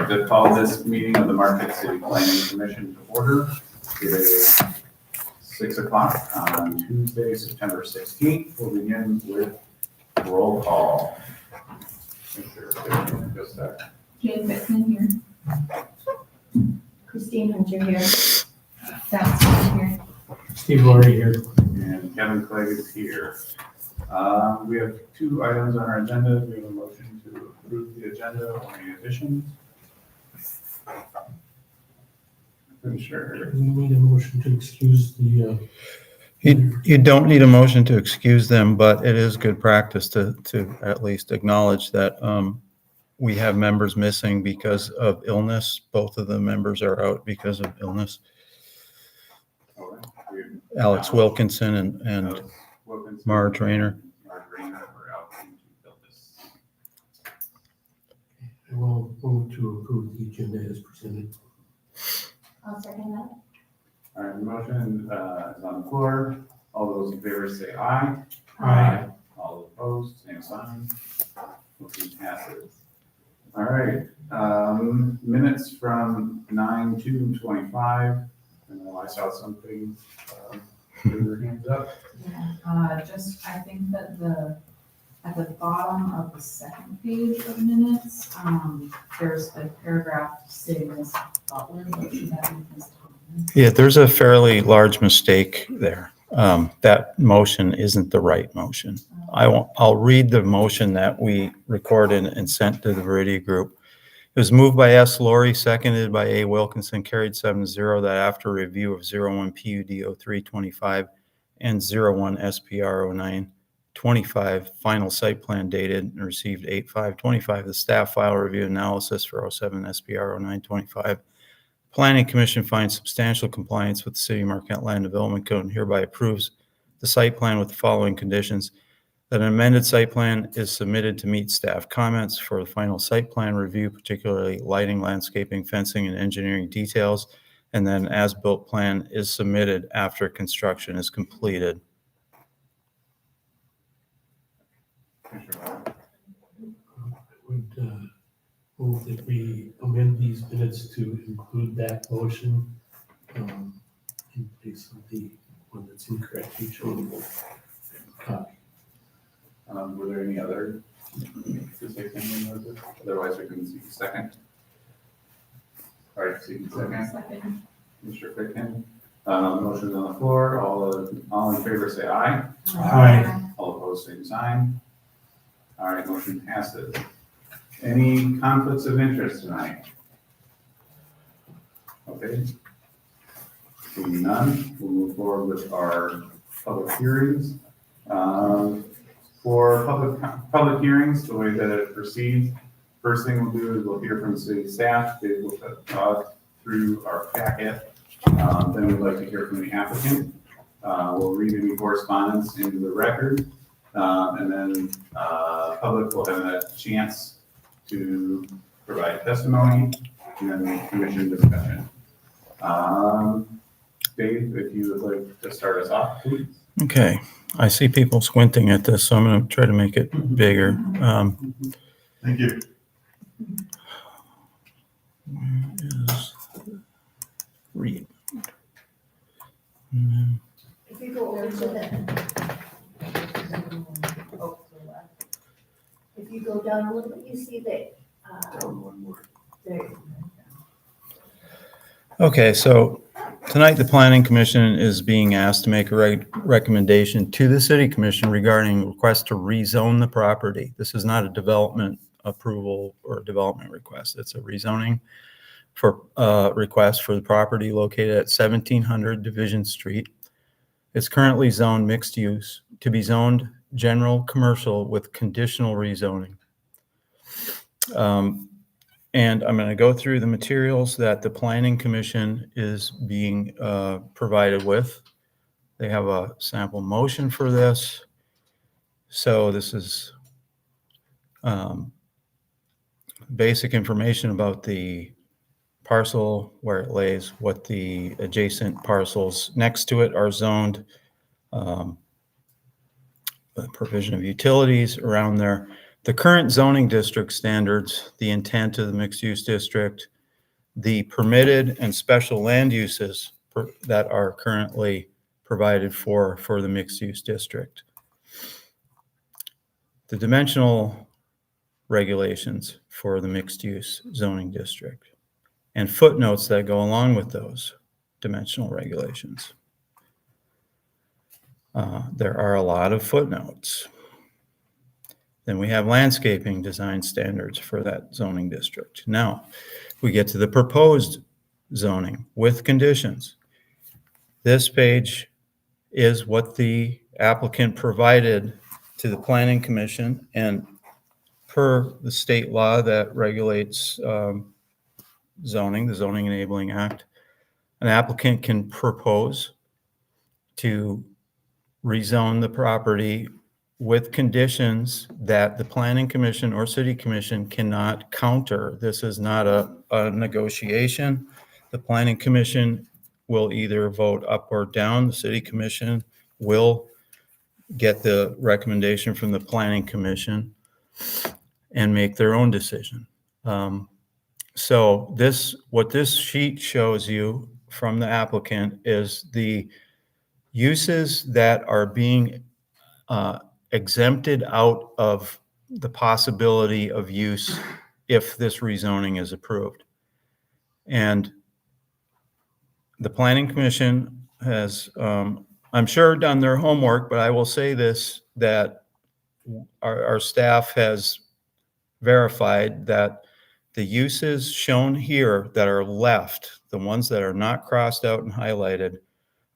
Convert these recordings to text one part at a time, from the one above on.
like to call this meeting of the Marquette City Planning Commission to order. It is 6 o'clock on Tuesday, September 16th. We'll begin with roll call. Jane Bickman here. Christine Hunter here. Seth Smith here. Steve Laurie here. And Kevin Clegg is here. We have 2 items on our agenda. We have a motion to approve the agenda or any additions. Pretty sure. We need a motion to excuse the, You don't need a motion to excuse them, but it is good practice to at least acknowledge that we have members missing because of illness. Both of the members are out because of illness. Alex Wilkinson and Mara Trainer. I will move to approve the agenda as presented. I'll second that. All right, the motion is on the floor. All those in favor say aye. Aye. All opposed, same sign. Motion passes. All right, minutes from 9/2/25. I know I saw something, put your hands up. Yeah, I think that at the bottom of the second page of minutes, there's a paragraph stating this Butler, but should that be Ms. Thomas? Yeah, there's a fairly large mistake there. That motion isn't the right motion. I'll read the motion that we recorded and sent to the Viridia group. It was moved by S. Laurie, seconded by A. Wilkinson, carried 7-0, that after review of 01 PUD 0325 and 01 SPR 0925, final site plan dated and received 8/5/25, the staff file review analysis for 07 SPR 0925. Planning Commission finds substantial compliance with the City of Marquette Land Development Code and hereby approves the site plan with the following conditions: that an amended site plan is submitted to meet staff comments for the final site plan review, particularly lighting, landscaping, fencing, and engineering details, and then as-built plan is submitted after construction is completed. I would move that we amend these minutes to include that motion in place of the one that's incorrect. Each one will copy. Were there any other specific things? Otherwise, we can see second. All right, see second. Second. Mr. Ficken. Motion on the floor. All in favor say aye. Aye. All opposed, same sign. All right, motion passes. Any conflicts of interest tonight? Okay. Seeing none, we'll move forward with our public hearings. For public hearings, the way that it proceeds, first thing we'll do is we'll hear from city staff. They will talk through our packet. Then we'd like to hear from the applicant. We'll read any correspondence into the record. And then public will have a chance to provide testimony and then commission discussion. Dave, if you would like to start us off, please. Okay, I see people squinting at this, so I'm going to try to make it bigger. Thank you. Where is read? If you go over to the, if you go down a little bit, you see that, Down one more. there. Okay, so tonight the Planning Commission is being asked to make a recommendation to the City Commission regarding request to rezone the property. This is not a development approval or development request. It's a rezoning for request for the property located at 1700 Division Street. It's currently zoned mixed use to be zoned general commercial with conditional rezoning. And I'm going to go through the materials that the Planning Commission is being provided with. They have a sample motion for this. So this is basic information about the parcel, where it lays, what the adjacent parcels next to it are zoned, the provision of utilities around there. the current zoning district standards, the intent of the mixed-use district, the permitted and special land uses that are currently provided for the mixed-use district. The dimensional regulations for the mixed-use zoning district, and footnotes that go along with those dimensional regulations. There are a lot of footnotes. Then we have landscaping design standards for that zoning district. Now, we get to the proposed zoning with conditions. This page is what the applicant provided to the Planning Commission, and per the state law that regulates zoning, the Zoning Enabling Act, an applicant can propose to rezone the property with conditions that the Planning Commission or City Commission cannot counter. This is not a negotiation. The Planning Commission will either vote up or down. The City Commission will get the recommendation from the Planning Commission and make their own decision. So what this sheet shows you from the applicant is the uses that are being exempted out of the possibility of use if this rezoning is approved. And the Planning Commission has, I'm sure, done their homework, but I will say this, that our staff has verified that the uses shown here that are left, the ones that are not crossed out and highlighted,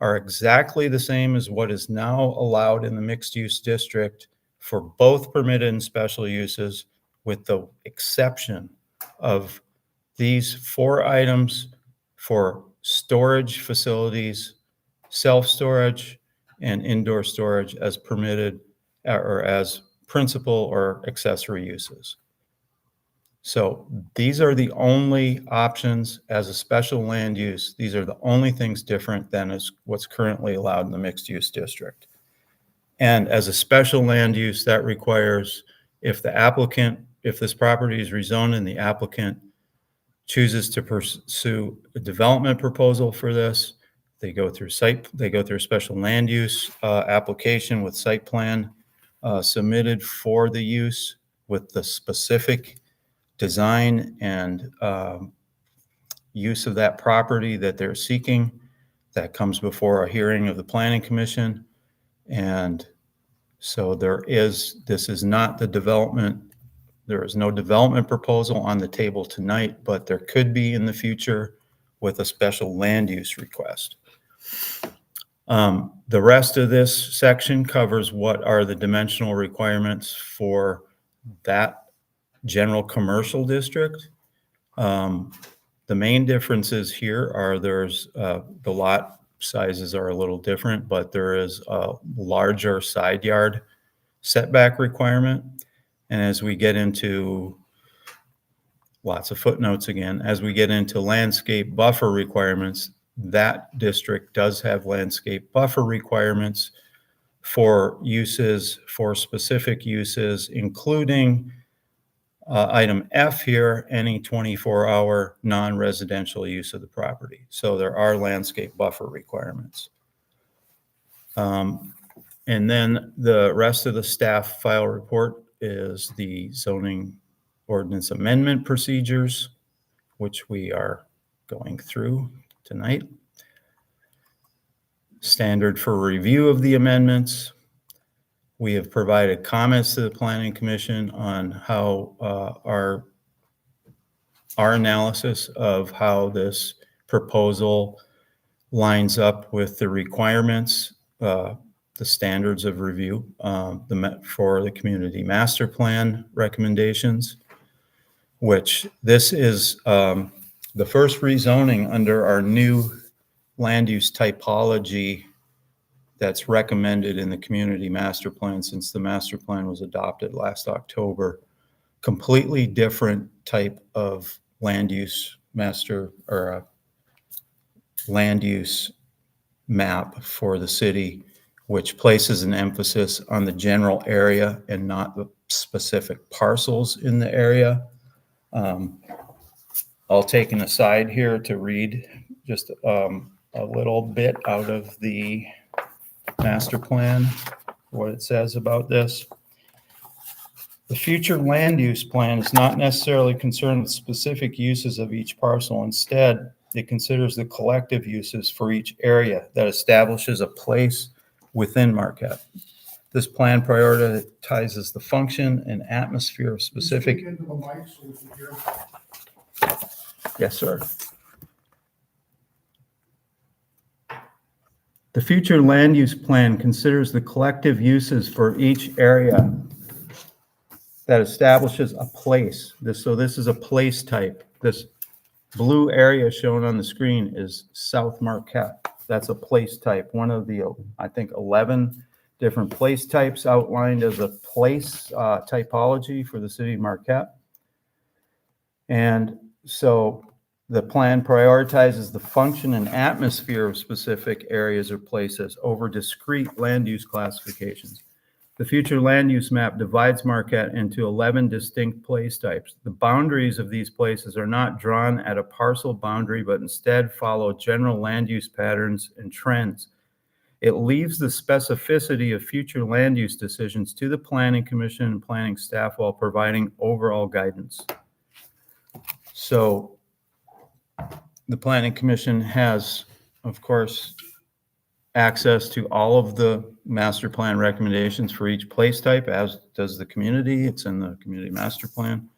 are exactly the same as what is now allowed in the mixed-use district for both permitted and special uses, with the exception of these 4 items for storage facilities, self-storage, and indoor storage as permitted or as principal or accessory uses. So these are the only options as a special land use. These are the only things different than is what's currently allowed in the mixed use district. And as a special land use, that requires, if this property is rezoned and the applicant chooses to pursue a development proposal for this, they go through a special land use application with site plan submitted for the use with the specific design and use of that property that they're seeking. That comes before a hearing of the Planning Commission. And so this is not the development. There is no development proposal on the table tonight, but there could be in the future with a special land use request. The rest of this section covers what are the dimensional requirements for that general commercial district. The main differences here are the lot sizes are a little different, but there is a larger side yard setback requirement. And as we get into lots of footnotes again, as we get into landscape buffer requirements, that district does have landscape buffer requirements for uses, for specific uses, including item F here, any 24-hour non-residential use of the property. So there are landscape buffer requirements. And then the rest of the staff file report is the zoning ordinance amendment procedures, which we are going through tonight. Standard for review of the amendments. We have provided comments to the Planning Commission on how our analysis of how this proposal lines up with the requirements, the standards of review for the community master plan recommendations, which this is the first rezoning under our new land use typology that's recommended in the community master plan since the master plan was adopted last October. Completely different type of land use master or land use map for the city, which places an emphasis on the general area and not specific parcels in the area. I'll take an aside here to read just a little bit out of the master plan, what it says about this. The future land use plan is not necessarily concerned with specific uses of each parcel. Instead, it considers the collective uses for each area that establishes a place within Marquette. This plan prioritizes the function and atmosphere of specific. Into the mic so we can hear. Yes, sir. The future land use plan considers the collective uses for each area that establishes a place. So this is a place type. This blue area shown on the screen is South Marquette. That's a place type. One of the, I think, 11 different place types outlined as a place typology for the city of Marquette. And so the plan prioritizes the function and atmosphere of specific areas or places over discrete land use classifications. The future land use map divides Marquette into 11 distinct place types. The boundaries of these places are not drawn at a parcel boundary, but instead follow general land use patterns and trends. It leaves the specificity of future land use decisions to the Planning Commission and planning staff while providing overall guidance. So the Planning Commission has, of course, access to all of the master plan recommendations for each place type, as does the community. It's in the community master plan.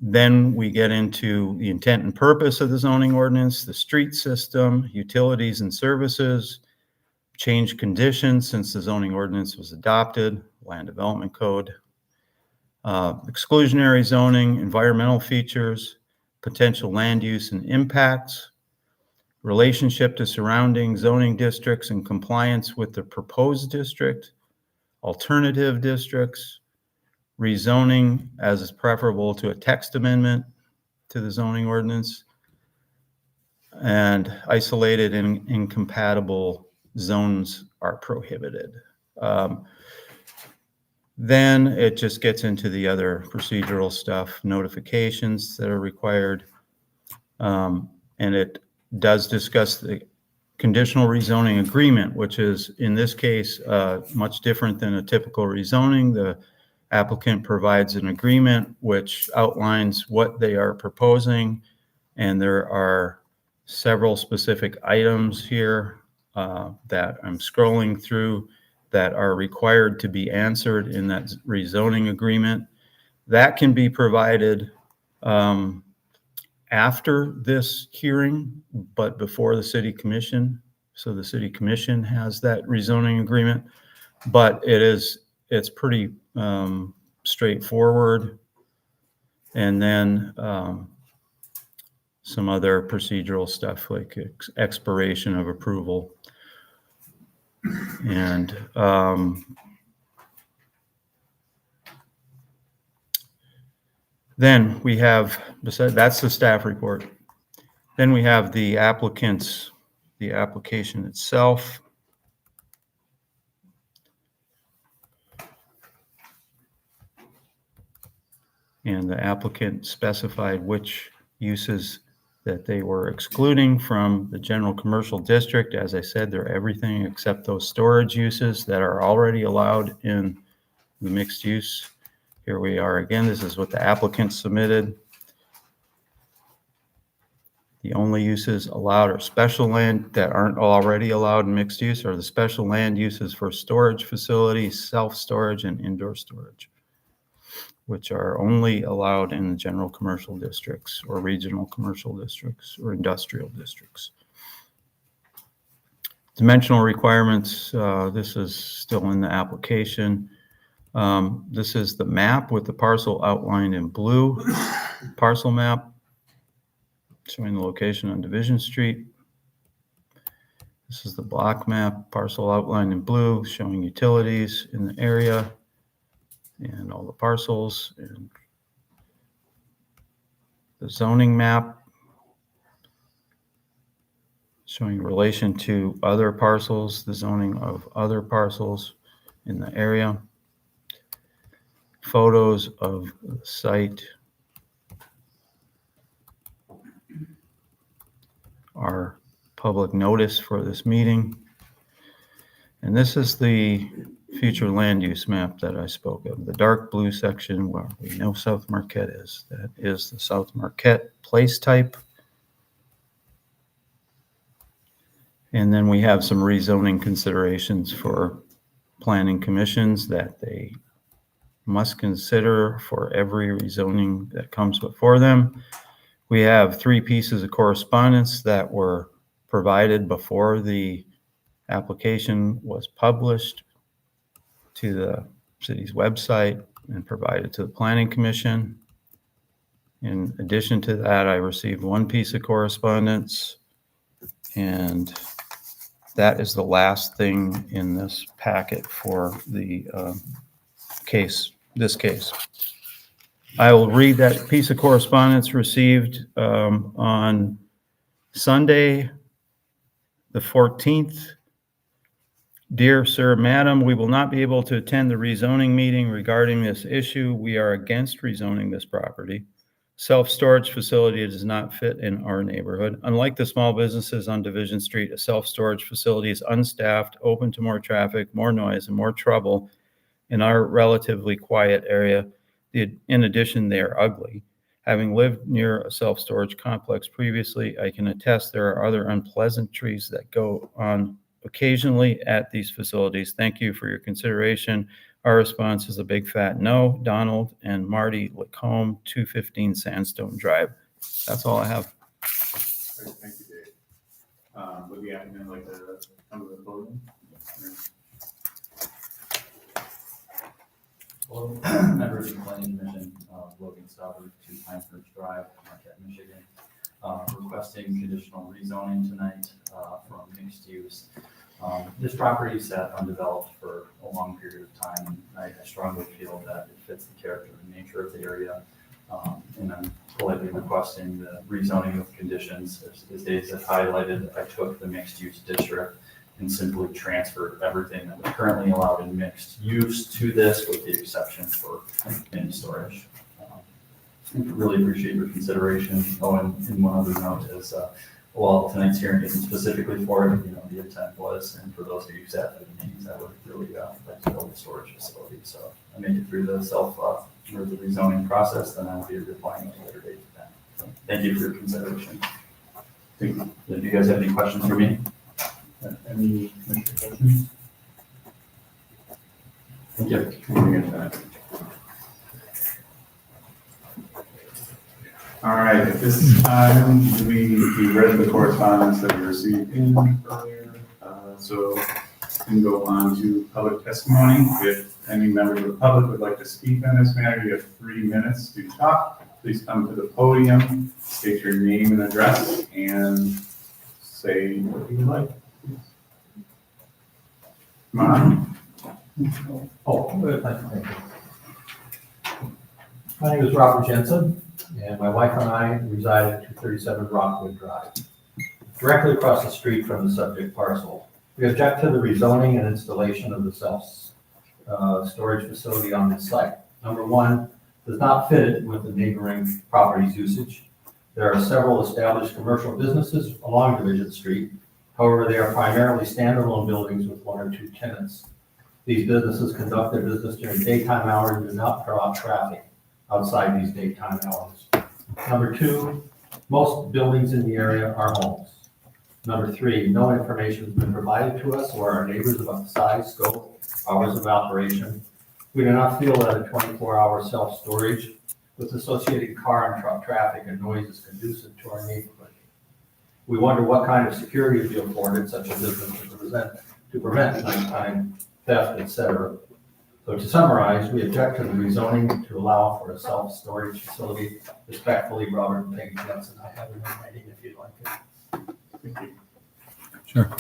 Then we get into the intent and purpose of the zoning ordinance, the street system, utilities and services, change conditions since the zoning ordinance was adopted, land development code, exclusionary zoning, environmental features, potential land use and impacts, relationship to surrounding zoning districts and compliance with the proposed district, alternative districts, rezoning as is preferable to a text amendment to the zoning ordinance, and isolated and incompatible zones are prohibited. Then it just gets into the other procedural stuff, notifications that are required, and it does discuss the conditional rezoning agreement, which is in this case much different than a typical rezoning. The applicant provides an agreement which outlines what they are proposing, and there are several specific items here that I'm scrolling through that are required to be answered in that rezoning agreement. That can be provided after this hearing, but before the city commission. So the city commission has that rezoning agreement, but it's pretty straightforward. And then some other procedural stuff like expiration of approval. And then we have, besides, that's the staff report. Then we have the applicants, the application itself. And the applicant specified which uses that they were excluding from the general commercial district. As I said, they're everything except those storage uses that are already allowed in the mixed use. Here we are again. This is what the applicant submitted. The only uses allowed are special land that aren't already allowed in mixed use, or the special land uses for storage facilities, self-storage, and indoor storage, which are only allowed in the general commercial districts or regional commercial districts or industrial districts. Dimensional requirements, this is still in the application. This is the map with the parcel outlined in blue, parcel map showing the location on Division Street. This is the block map, parcel outlined in blue, showing utilities in the area and all the parcels, and the zoning map showing relation to other parcels, the zoning of other parcels in the area. photos of the site are public notice for this meeting. And this is the future land use map that I spoke of, the dark blue section where we know South Marquette is. That is the South Marquette place type. And then we have some rezoning considerations for planning commissions that they must consider for every rezoning that comes before them. We have 3 pieces of correspondence that were provided before the application was published to the city's website and provided to the Planning Commission. In addition to that, I received 1 piece of correspondence, and that is the last thing in this packet for the this case. I will read that piece of correspondence received on Sunday, the 14th. Dear Sir, Madam, we will not be able to attend the rezoning meeting regarding this issue. We are against rezoning this property. Self-storage facility does not fit in our neighborhood. Unlike the small businesses on Division Street, a self-storage facility is unstaffed, open to more traffic, more noise, and more trouble in our relatively quiet area. In addition, they are ugly. Having lived near a self-storage complex previously, I can attest there are other unpleasantries that go on occasionally at these facilities. Thank you for your consideration. Our response is a big fat no. Donald and Marty Lacombe, 215 Sandstone Drive. That's all I have. Great, thank you, Dave. Would the applicant like to come to the podium? Well, members of the Planning Commission, Logan Stauber, 2 Pinehurst Drive, Marquette, Michigan, requesting conditional rezoning tonight from mixed use. This property sat undeveloped for a long period of time. I strongly feel that it fits the character and nature of the area. And I'm politely requesting the rezoning with conditions. As Dave has highlighted, I took the mixed use district and simply transferred everything that was currently allowed in mixed use to this, with the exception for mini storage. Really appreciate your consideration. Oh, and one other note is, while tonight's hearing isn't specifically for it, the intent was, and for those of you who sat through the meetings, I would really like to build a storage facility. So I make it through the or the rezoning process, then I'll be replying at a later date to that. So thank you for your consideration. Thank you. If you guys have any questions for me? Any questions? Thank you. All right, at this time, we read the correspondence that we received in earlier. So we can go on to public testimony. If any member of the public would like to speak on this matter, you have 3 minutes to talk. Please come to the podium, state your name and address, and say what you would like. Come on. Thank you. My name is Robert Jensen, and my wife and I reside at 237 Rockwood Drive, directly across the street from the subject parcel. We object to the rezoning and installation of the self-storage facility on this site. Number one, does not fit with the neighboring property's usage. There are several established commercial businesses along Division Street. However, they are primarily standalone buildings with 1 or 2 tenants. These businesses conduct their business during daytime hours and do not draw traffic outside these daytime hours. Number 2, most buildings in the area are homes. Number 3, no information has been provided to us or our neighbors about the size, scope, hours of operation. We do not feel that a 24-hour self-storage with associated car and truck traffic and noise is conducive to our neighborhood. We wonder what kind of security would be afforded such a business to prevent nighttime theft, etc. So to summarize, we object to the rezoning to allow for a self-storage facility. Respectfully, Robert and Peggy Jensen. I have it in writing if you'd like it. Thank you. Sure.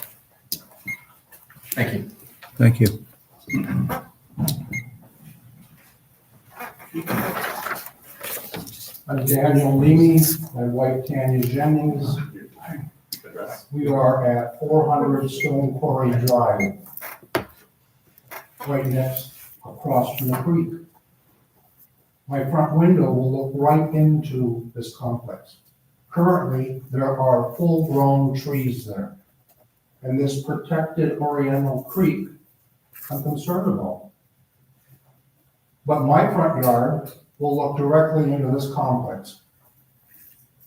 Thank you. Thank you. I'm Daniel Leamy, my wife Tanya Jennings. Address. We are at 400 Stone Quarry Drive, right next, across from the creek. My front window will look right into this complex. Currently, there are full-grown trees there. And this protected Oriental Creek, I'm concerned about. But my front yard will look directly into this complex.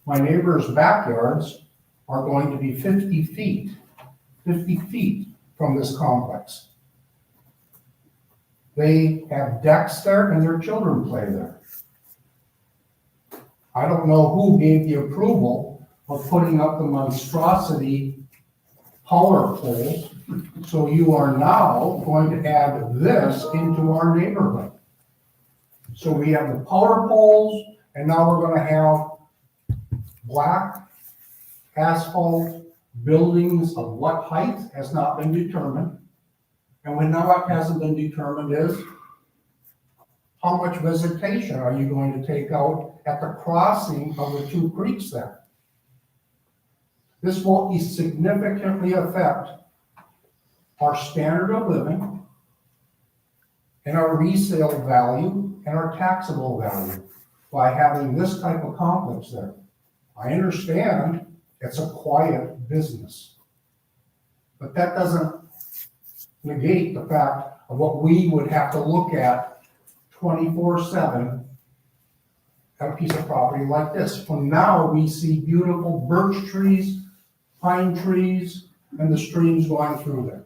My neighbors' backyards are going to be 50 feet from this complex. They have decks there and their children play there. I don't know who gave the approval of putting up the monstrosity power poles, so you are now going to add this into our neighborhood. So we have the power poles, and now we're gonna have black asphalt buildings of what height has not been determined. And when now what hasn't been determined is, how much vegetation are you going to take out at the crossing of the two creeks there? This will significantly affect our standard of living and our resale value and our taxable value by having this type of complex there. I understand it's a quiet business, but that doesn't negate the fact of what we would have to look at 24/7 at a piece of property like this. For now, we see beautiful birch trees, pine trees, and the streams going through there.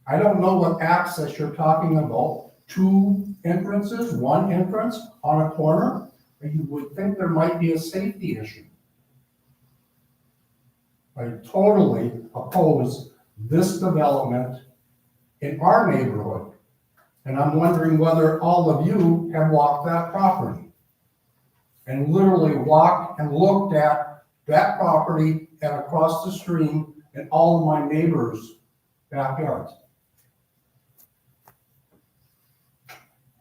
I don't know what access you're talking about. 2 entrances, 1 entrance on a corner, and you would think there might be a safety issue. I totally oppose this development in our neighborhood. And I'm wondering whether all of you have walked that property and literally walked and looked at that property and across the stream and all of my neighbors' backyards.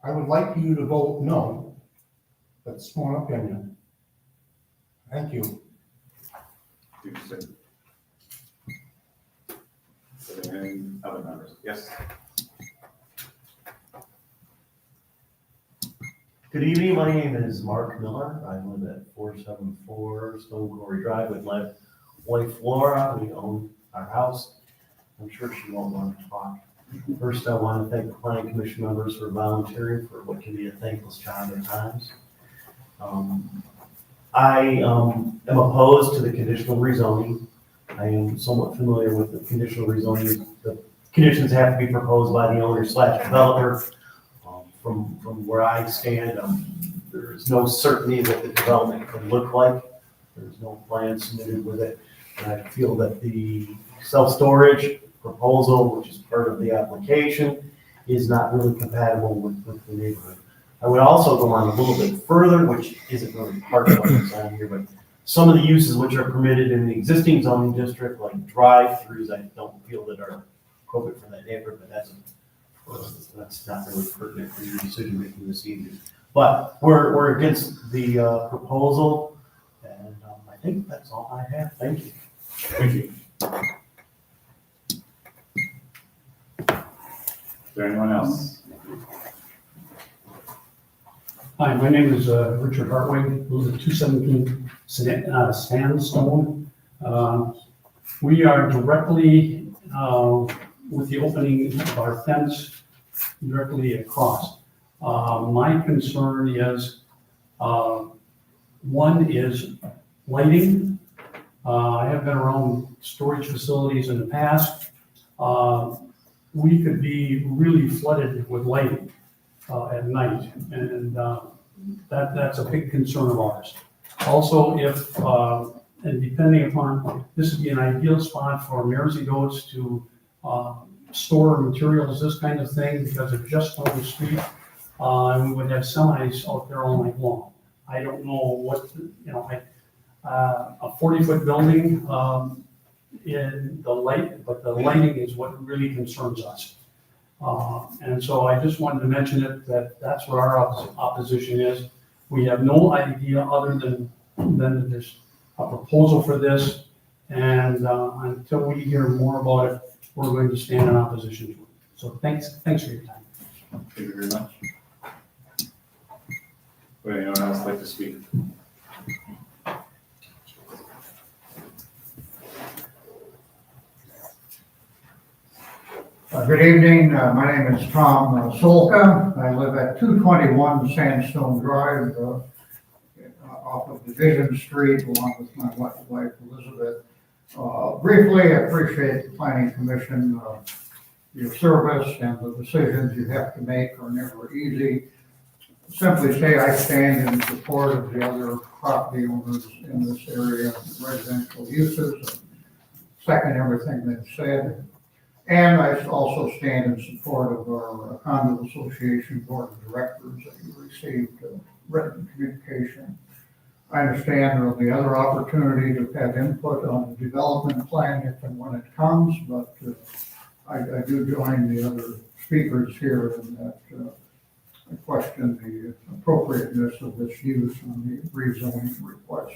I would like you to vote no. That's my opinion. Thank you. Any other members? Yes. Good evening, my name is Mark Miller. I live at 474 Stone Quarry Drive with my wife Laura. We own our house. I'm sure she won't want to talk. First, I want to thank the planning commission members for volunteering for what can be a thankless job at times. I am opposed to the conditional rezoning. I am somewhat familiar with the conditional rezoning. The conditions have to be proposed by the owner/developer. From where I stand, there is no certainty what the development could look like. There's no plan submitted with it. And I feel that the self-storage proposal, which is part of the application, is not really compatible with the neighborhood. I would also go on a little bit further, which isn't really part of what's on here, but some of the uses which are permitted in the existing zoning district, like drive-throughs, I don't feel that are appropriate for that neighborhood, but that's not really pertinent for your decision making this evening. But we're against the proposal, and I think that's all I have. Thank you. Thank you. Is there anyone else? Hi, my name is Richard Hartwig, live at 217 Sandstone. We are directly with the opening of our fence directly across. My concern is, one is lighting. I have been around storage facilities in the past. We could be really flooded with lighting at night, and that's a big concern of ours. Also, if, and depending upon, this would be an ideal spot for mares and goats to store materials, this kind of thing, because it's just on the street, and we would have semis out there all night long. I don't know what, a 40-foot building in the light, but the lighting is what really concerns us. And so I just wanted to mention it, that's what our opposition is. We have no idea other than that there's a proposal for this, and until we hear more about it, we're going to stand in opposition to it. So thanks for your time. Thank you very much. Would anyone else like to speak? Good evening, my name is Tom Solka. I live at 221 Sandstone Drive, off of Division Street, along with my wife Elizabeth. Briefly, I appreciate the Planning Commission, your service and the decisions you have to make are never easy. Simply say I stand in support of the other property owners in this area, residential uses. Second everything they've said. And I also stand in support of our condo association board of directors that you received written communication. I understand there will be other opportunity to have input on the development plan if and when it comes, but I do join the other speakers here in that I question the appropriateness of this use on the rezoning request.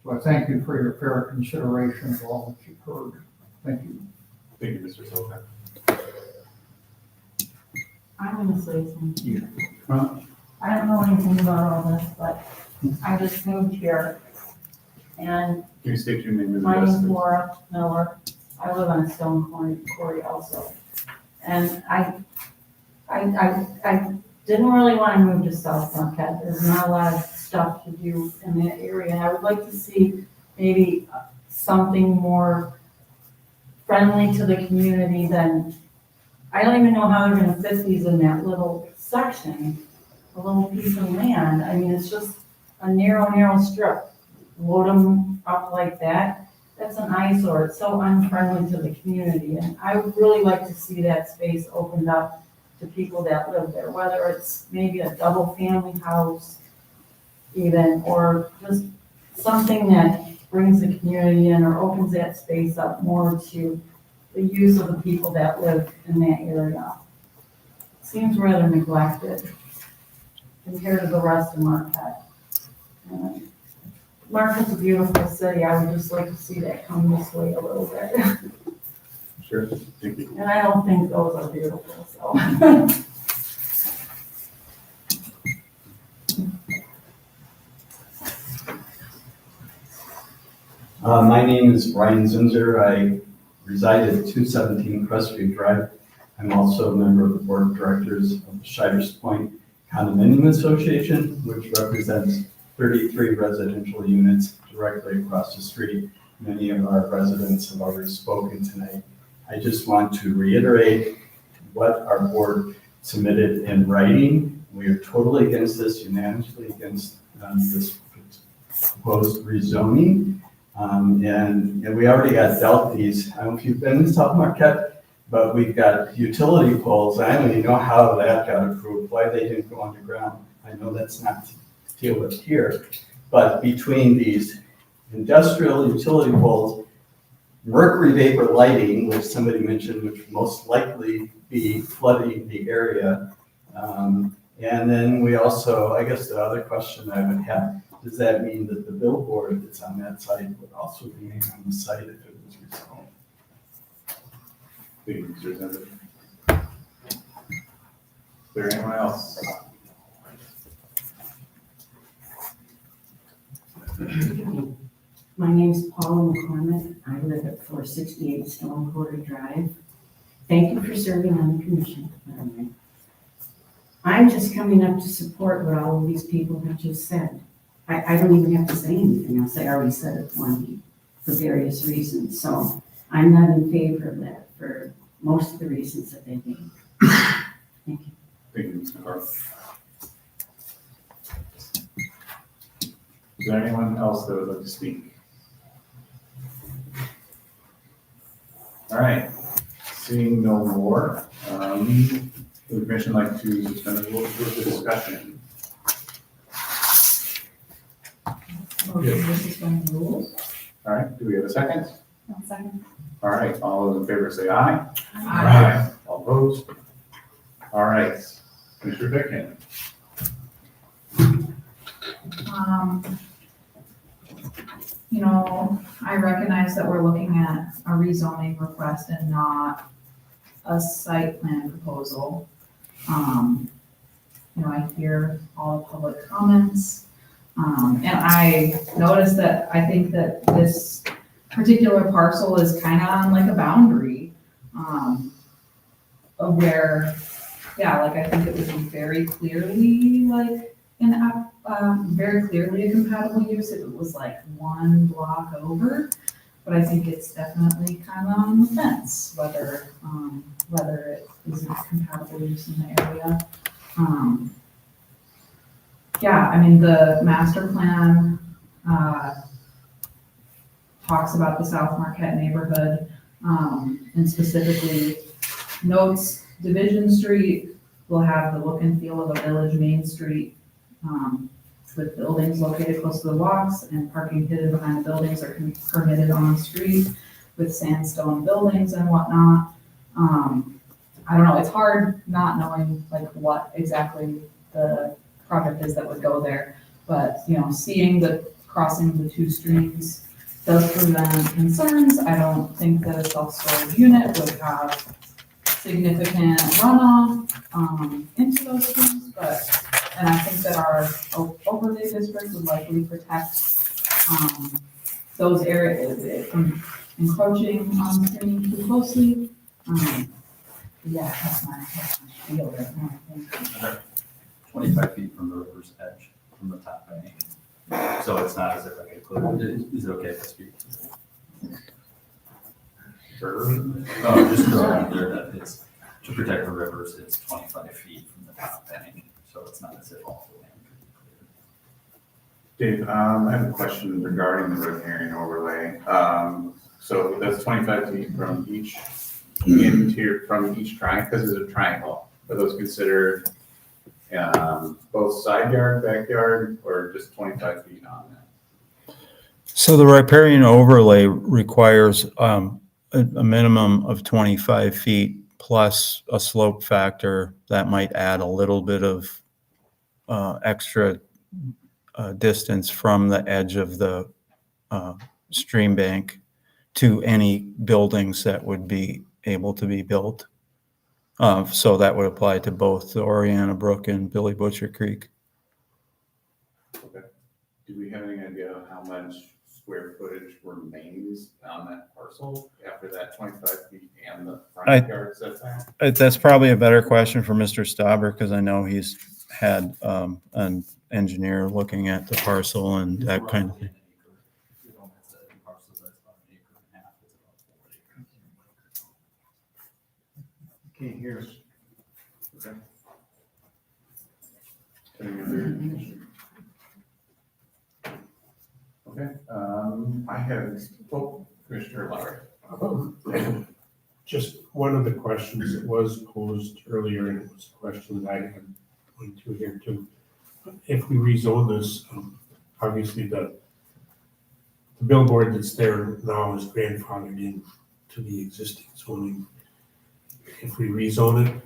So I thank you for your fair consideration of all that you've heard. Thank you. Thank you, Mr. Solka. I'm gonna say something. Huh? I don't know anything about all this, but I just moved here. And Can you state your name and my address? name's please? Laura Miller. I live on Stone Quarry also. And I didn't really want to move to South Marquette. There's not a lot of stuff to do in that area. And I would like to see maybe something more friendly to the community than, I don't even know how they're gonna fit these in that little section, a little piece of land. I mean, it's just a narrow strip. Load them up like that. That's an eyesore. It's so unfriendly to the community. And I would really like to see that space opened up to people that live there, whether it's maybe a double family house even, or just something that brings the community in or opens that space up more to the use of the people that live in that area. Seems rather neglected compared to the rest of Marquette. Marquette's a beautiful city. I would just like to see that come this way a little bit. Sure, thank you. And I don't think those are beautiful, so. My name is Brian Zinzer. I reside at 217 Crestview Drive. I'm also a member of the board of directors of the Shiders Point Condominium Association, which represents 33 residential units directly across the street. Many of our residents have already spoken tonight. I just want to reiterate what our board submitted in writing. We are totally against this, unanimously against this proposed rezoning. And we already got dealt these. I don't know if you've been in South Marquette, but we've got utility poles. I don't even know how that got approved, why they didn't go underground. I know that's not to deal with here, but between these industrial utility poles, mercury vapor lighting, which somebody mentioned, which would most likely be flooding the area. And then we also, I guess the other question I would have, does that mean that the billboard that's on that site would also be on the site if it was rezoned? Thank you, Mr. Zender. Is there anyone else? My name's Paula McCormick. I live at 468 Stone Quarry Drive. Thank you for serving on the commission. I'm just coming up to support what all of these people have just said. I don't even have to say anything else. I already said it plenty for various reasons. So I'm not in favor of that for most of the reasons that they gave. Thank you. Thank you, Mr. Hart. Is there anyone else that would like to speak? All right, seeing no more, would the commission like to suspend the rules for the discussion? This is from the rules. All right, do we have a second? One second. All right, all those in favor say aye. Aye. All opposed? All right, Commissioner Fickman. You know, I recognize that we're looking at a rezoning request and not a site plan proposal. I hear all the public comments. And I noticed that I think that this particular parcel is kind of on like a boundary, of where, yeah, like I think it would be very clearly like very clearly a compatible use if it was like one block over. But I think it's definitely kind of on the fence, whether it is a compatible use in the area. Yeah, I mean, the master plan, talks about the South Marquette neighborhood, and specifically notes Division Street will have the look and feel of a village main street, with buildings located close to the walks and parking hidden behind the buildings are permitted on the street with sandstone buildings and whatnot. I don't know, it's hard not knowing like what exactly the project is that would go there, but seeing the crossing the two streams does present concerns. I don't think that a self-storage unit would have significant runoff into those streams, and I think that our overlay district would likely protect those areas from encroaching on the stream too closely. Yeah, that's my feel right now, I think. 25 feet from the river's edge, from the top bank. So it's not as if I could clear it. Is it okay if I speak? Oh, just throw out there that it's, to protect the rivers, it's 25 feet from the top bank. So it's not as if all the land could be cleared. Dave, I have a question regarding the riparian overlay. So that's 25 feet from each from each triangle, because it's a triangle. Are those considered both side yard, backyard, or just 25 feet on that? So the riparian overlay requires a minimum of 25 feet plus a slope factor that might add a little bit of extra distance from the edge of the stream bank to any buildings that would be able to be built. So that would apply to both the Oriana Brook and Billy Butcher Creek. Okay. Do we have any idea of how much square footage remains on that parcel after that 25 feet and the front yard setback? That's probably a better question for Mr. Stauber, because I know he's had an engineer looking at the parcel and that kind of thing. Can't hear us. Okay. Any other questions? Okay, I have, Commissioner Lowry. Just one of the questions that was posed earlier, and it was a question that I am going to here too. If we rezone this, obviously the billboard that's there now is grandfathered in to the existing zoning. If we rezone it,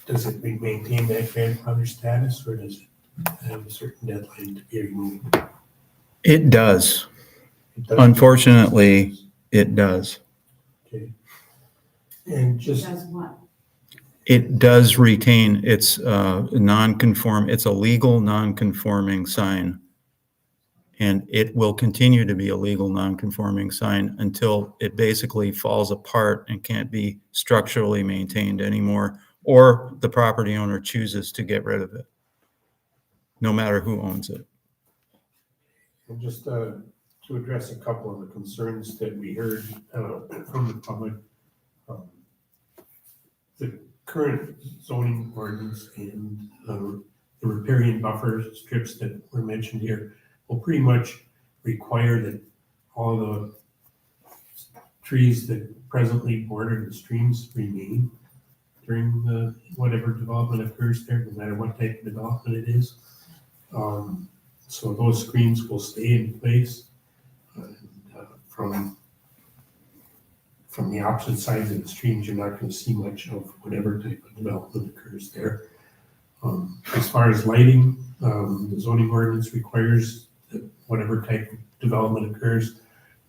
does it maintain that grandfather status, or does it have a certain deadline to be removed? It does. It does. Unfortunately, it does. Okay. And just, Does what? It does retain its non-conform, it's a legal non-conforming sign. And it will continue to be a legal non-conforming sign until it basically falls apart and can't be structurally maintained anymore, or the property owner chooses to get rid of it, no matter who owns it. and just to address a couple of the concerns that we heard from the public, the current zoning ordinance and the riparian buffer strips that were mentioned here will pretty much require that all the trees that presently border the streams remain during the whatever development occurs there, no matter what type of development it is. So those screens will stay in place from the opposite sides of the streams. You're not going to see much of whatever type of development occurs there. As far as lighting, the zoning ordinance requires that whatever type of development occurs,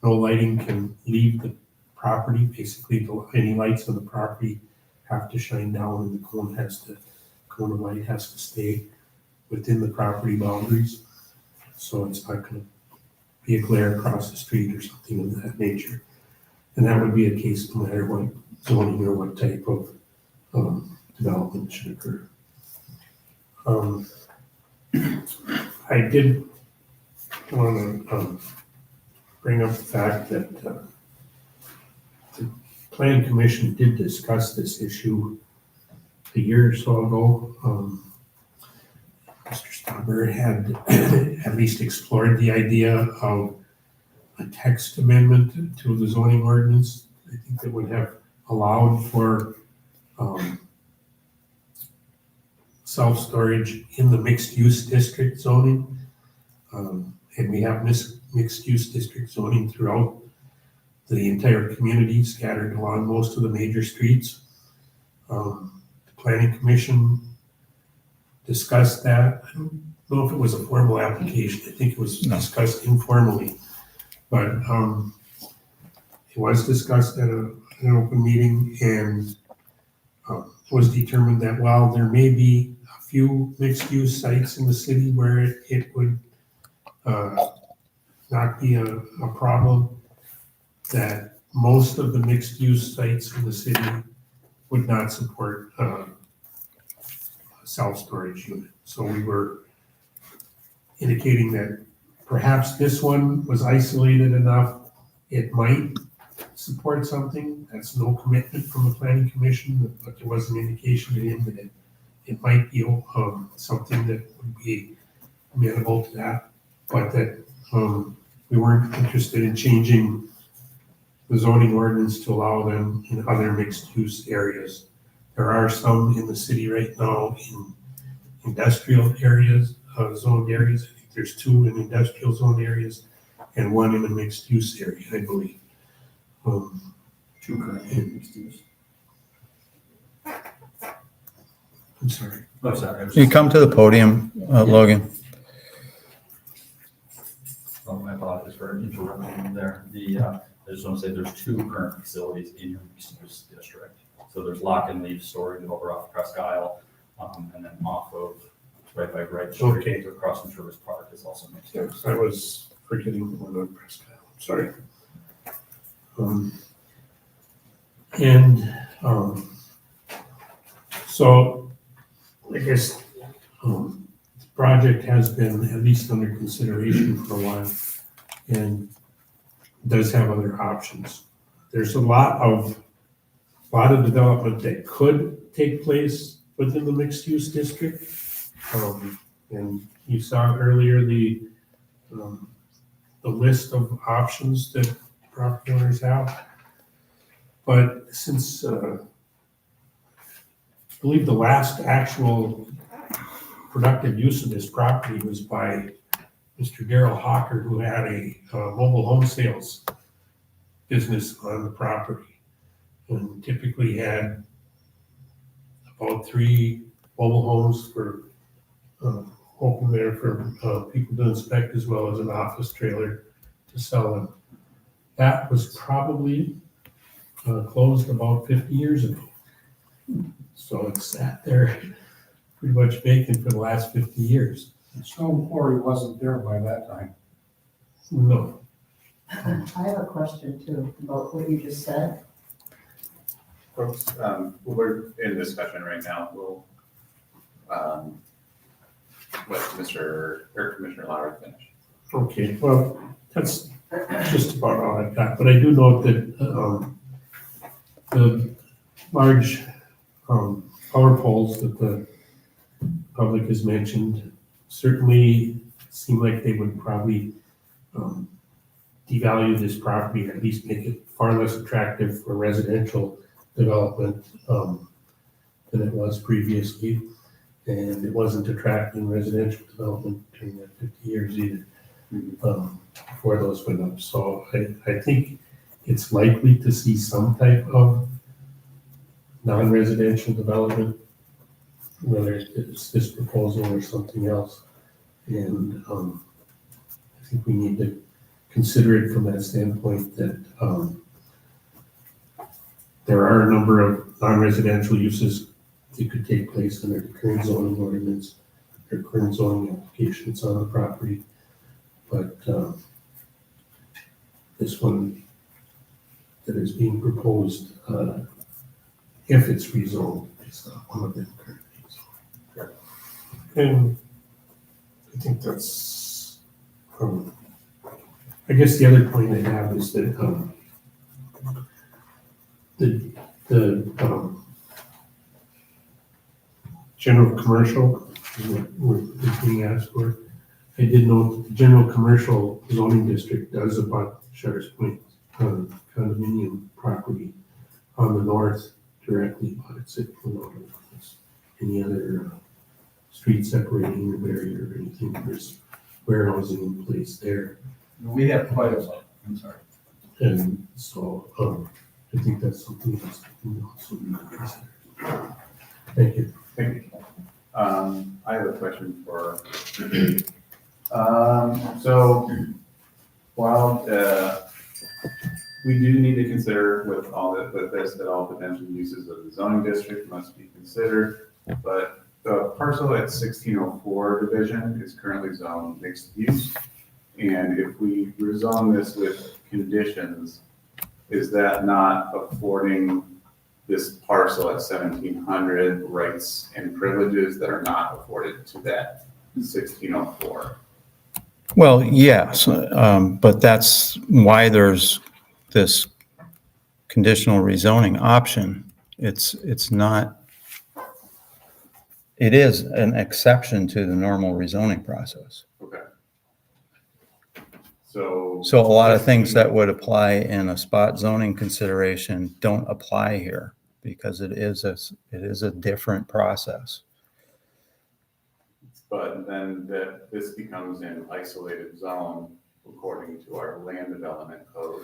no lighting can leave the property. Basically, any lights on the property have to shine down, and the cone has to cone of light has to stay within the property boundaries. So it's not gonna be a glare across the street or something of that nature. And that would be a case no matter what zoning or what type of development should occur. I did want to bring up the fact that the Planning Commission did discuss this issue a year or so ago. Mr. Stauber had at least explored the idea of a text amendment to the zoning ordinance. I think that would have allowed for self-storage in the mixed-use district zoning. And we have mixed-use district zoning throughout the entire community, scattered along most of the major streets. The Planning Commission discussed that. I don't know if it was a formal application. I think it was discussed informally. But it was discussed at an open meeting, and it was determined that while there may be a few mixed-use sites in the city where it would not be a problem, that most of the mixed-use sites in the city would not support a self-storage unit. So we were indicating that perhaps this one was isolated enough, it might support something. That's no commitment from the Planning Commission, but there was an indication to him that it might be something that would be amenable to that, but that we weren't interested in changing the zoning ordinance to allow them in other mixed-use areas. There are some in the city right now in industrial areas, zoned areas. I think there's 2 in industrial zone areas and 1 in a mixed-use area, I believe. 2 currently mixed use. I'm sorry. Oh, sorry. You come to the podium, Logan. Oh, my apologies for interrupting you there. I just want to say there's 2 current facilities in your mixed-use district. So there's Lock and Leaf Storage over off Presque Isle, and then off of right by Wright Street, Okay. across from Service Park is also mixed use. Yes, I was forgetting the one on Presque Isle. I'm sorry. So I guess the project has been at least under consideration for a while and does have other options. There's a lot of development that could take place within the mixed-use district. And you saw earlier the list of options that property owners have. But since I believe the last actual productive use of this property was by Mr. Darrell Hawker, who had a mobile home sales business on the property, and typically had about 3 mobile homes for open there for people to inspect, as well as an office trailer to sell them. That was probably closed about 50 years ago. So it sat there pretty much vacant for the last 50 years. The stone quarry wasn't there by that time. No. I have a question too about what you just said. Folks, we're in discussion right now. We'll let Commissioner Lowry finish. Okay, well, that's just about all I've got, but I do note that the large power poles that the public has mentioned certainly seem like they would probably devalue this property, or at least make it far less attractive for residential development than it was previously. And it wasn't attracting residential development during that 50 years either, before those went up. So I think it's likely to see some type of non-residential development, whether it's this proposal or something else. And I think we need to consider it from that standpoint that there are a number of non-residential uses it could take place under the current zoning ordinance or current zoning applications on the property. But this one that is being proposed, if it's rezoned, is not one of them currently zoned. And I think that's, I guess the other point I have is that the general commercial is what being asked for. I did note that the general commercial zoning district does abut Shutters Point condominium property on the north directly, but it's it without any other street separating or barrier or anything. There's warehousing in place there. We have quite a lot, I'm sorry. And so I think that's something that's also not considered. Thank you. Thank you. I have a question for, so while we do need to consider with all that all potential uses of the zoning district must be considered, but the parcel at 1604 division is currently zoned mixed use. And if we rezone this with conditions, is that not affording this parcel at 1700 rights and privileges that are not afforded to that 1604? Well, yes, but that's why there's this conditional rezoning option. It's not, it is an exception to the normal rezoning process. Okay. So So a lot of things that would apply in a spot zoning consideration don't apply here because it is a different process. But then this becomes an isolated zone according to our land development code.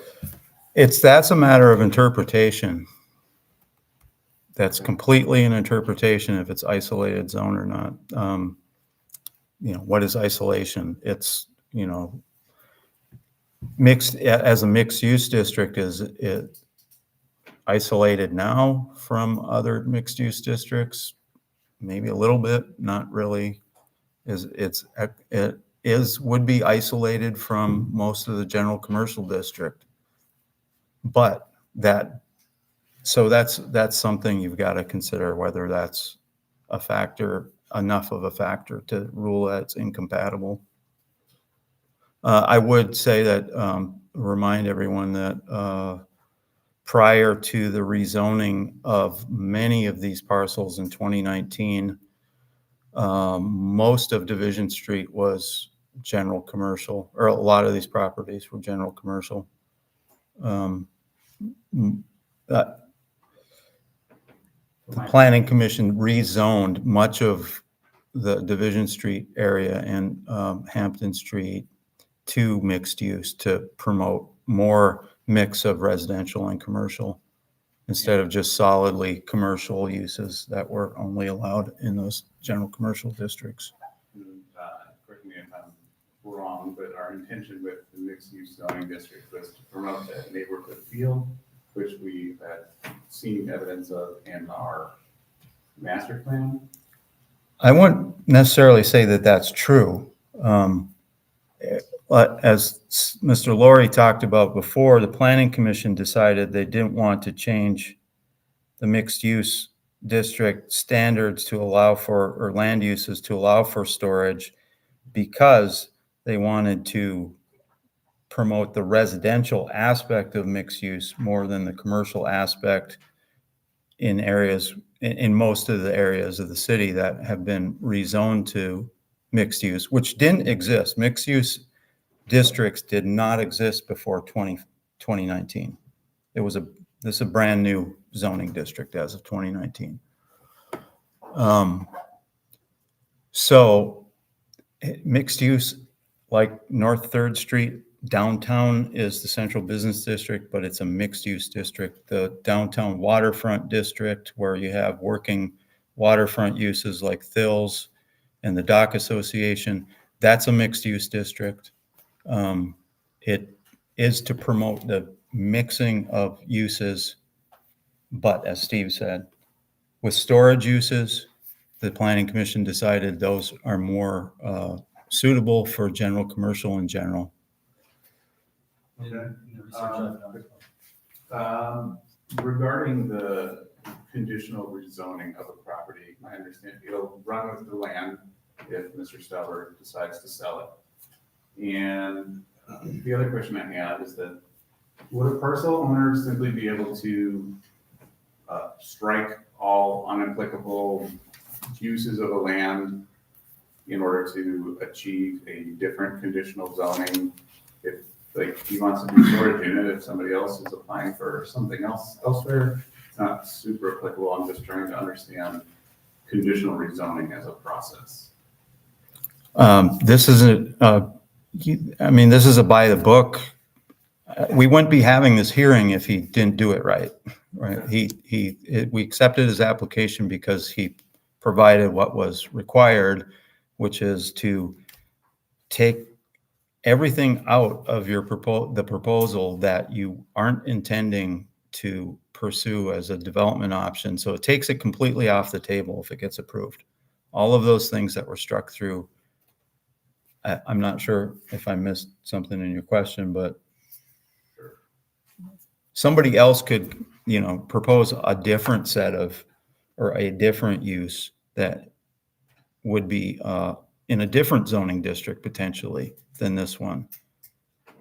That's a matter of interpretation. That's completely an interpretation if it's isolated zone or not. What is isolation? It's, mixed as a mixed use district. Is it isolated now from other mixed use districts? Maybe a little bit, not really. It would be isolated from most of the general commercial district. But that's something you've got to consider, whether that's a factor, enough of a factor to rule that it's incompatible. I would say that, remind everyone that prior to the rezoning of many of these parcels in 2019, most of Division Street was general commercial, or a lot of these properties were general commercial. The Planning Commission rezoned much of the Division Street area and Hampton Street to mixed use to promote more mix of residential and commercial instead of just solidly commercial uses that were only allowed in those general commercial districts. Correct me if I'm wrong, but our intention with the mixed use zoning district was to promote that neighborhood feel, which we had seen evidence of in our master plan. I wouldn't necessarily say that that's true. As Mr. Laurie talked about before, the Planning Commission decided they didn't want to change the mixed use district standards to allow for, or land uses to allow for storage, because they wanted to promote the residential aspect of mixed use more than the commercial aspect in areas, in most of the areas of the city that have been rezoned to mixed use, which didn't exist. Mixed use districts did not exist before 2019. This is a brand new zoning district as of 2019. So mixed use, like North 3rd Street, downtown is the central business district, but it's a mixed use district. The downtown waterfront district, where you have working waterfront uses like Thills and the Dock Association, that's a mixed use district. It is to promote the mixing of uses, but as Steve said, with storage uses, the planning commission decided those are more suitable for general commercial in general. In the research I've done. Regarding the conditional rezoning of a property, I understand it'll run with the land if Mr. Stauber decides to sell it. And the other question I have is that would a parcel owner simply be able to strike all unapplicable uses of the land in order to achieve a different conditional zoning? If like he wants to do storage unit, if somebody else is applying for something else elsewhere, it's not super applicable. I'm just trying to understand conditional rezoning as a process. This isn't, I mean, this is a by the book. We wouldn't be having this hearing if he didn't do it right. We accepted his application because he provided what was required, which is to take everything out of your the proposal that you aren't intending to pursue as a development option. So it takes it completely off the table if it gets approved. All of those things that were struck through. I'm not sure if I missed something in your question, but somebody else could, propose a different set of, or a different use that would be in a different zoning district potentially than this one.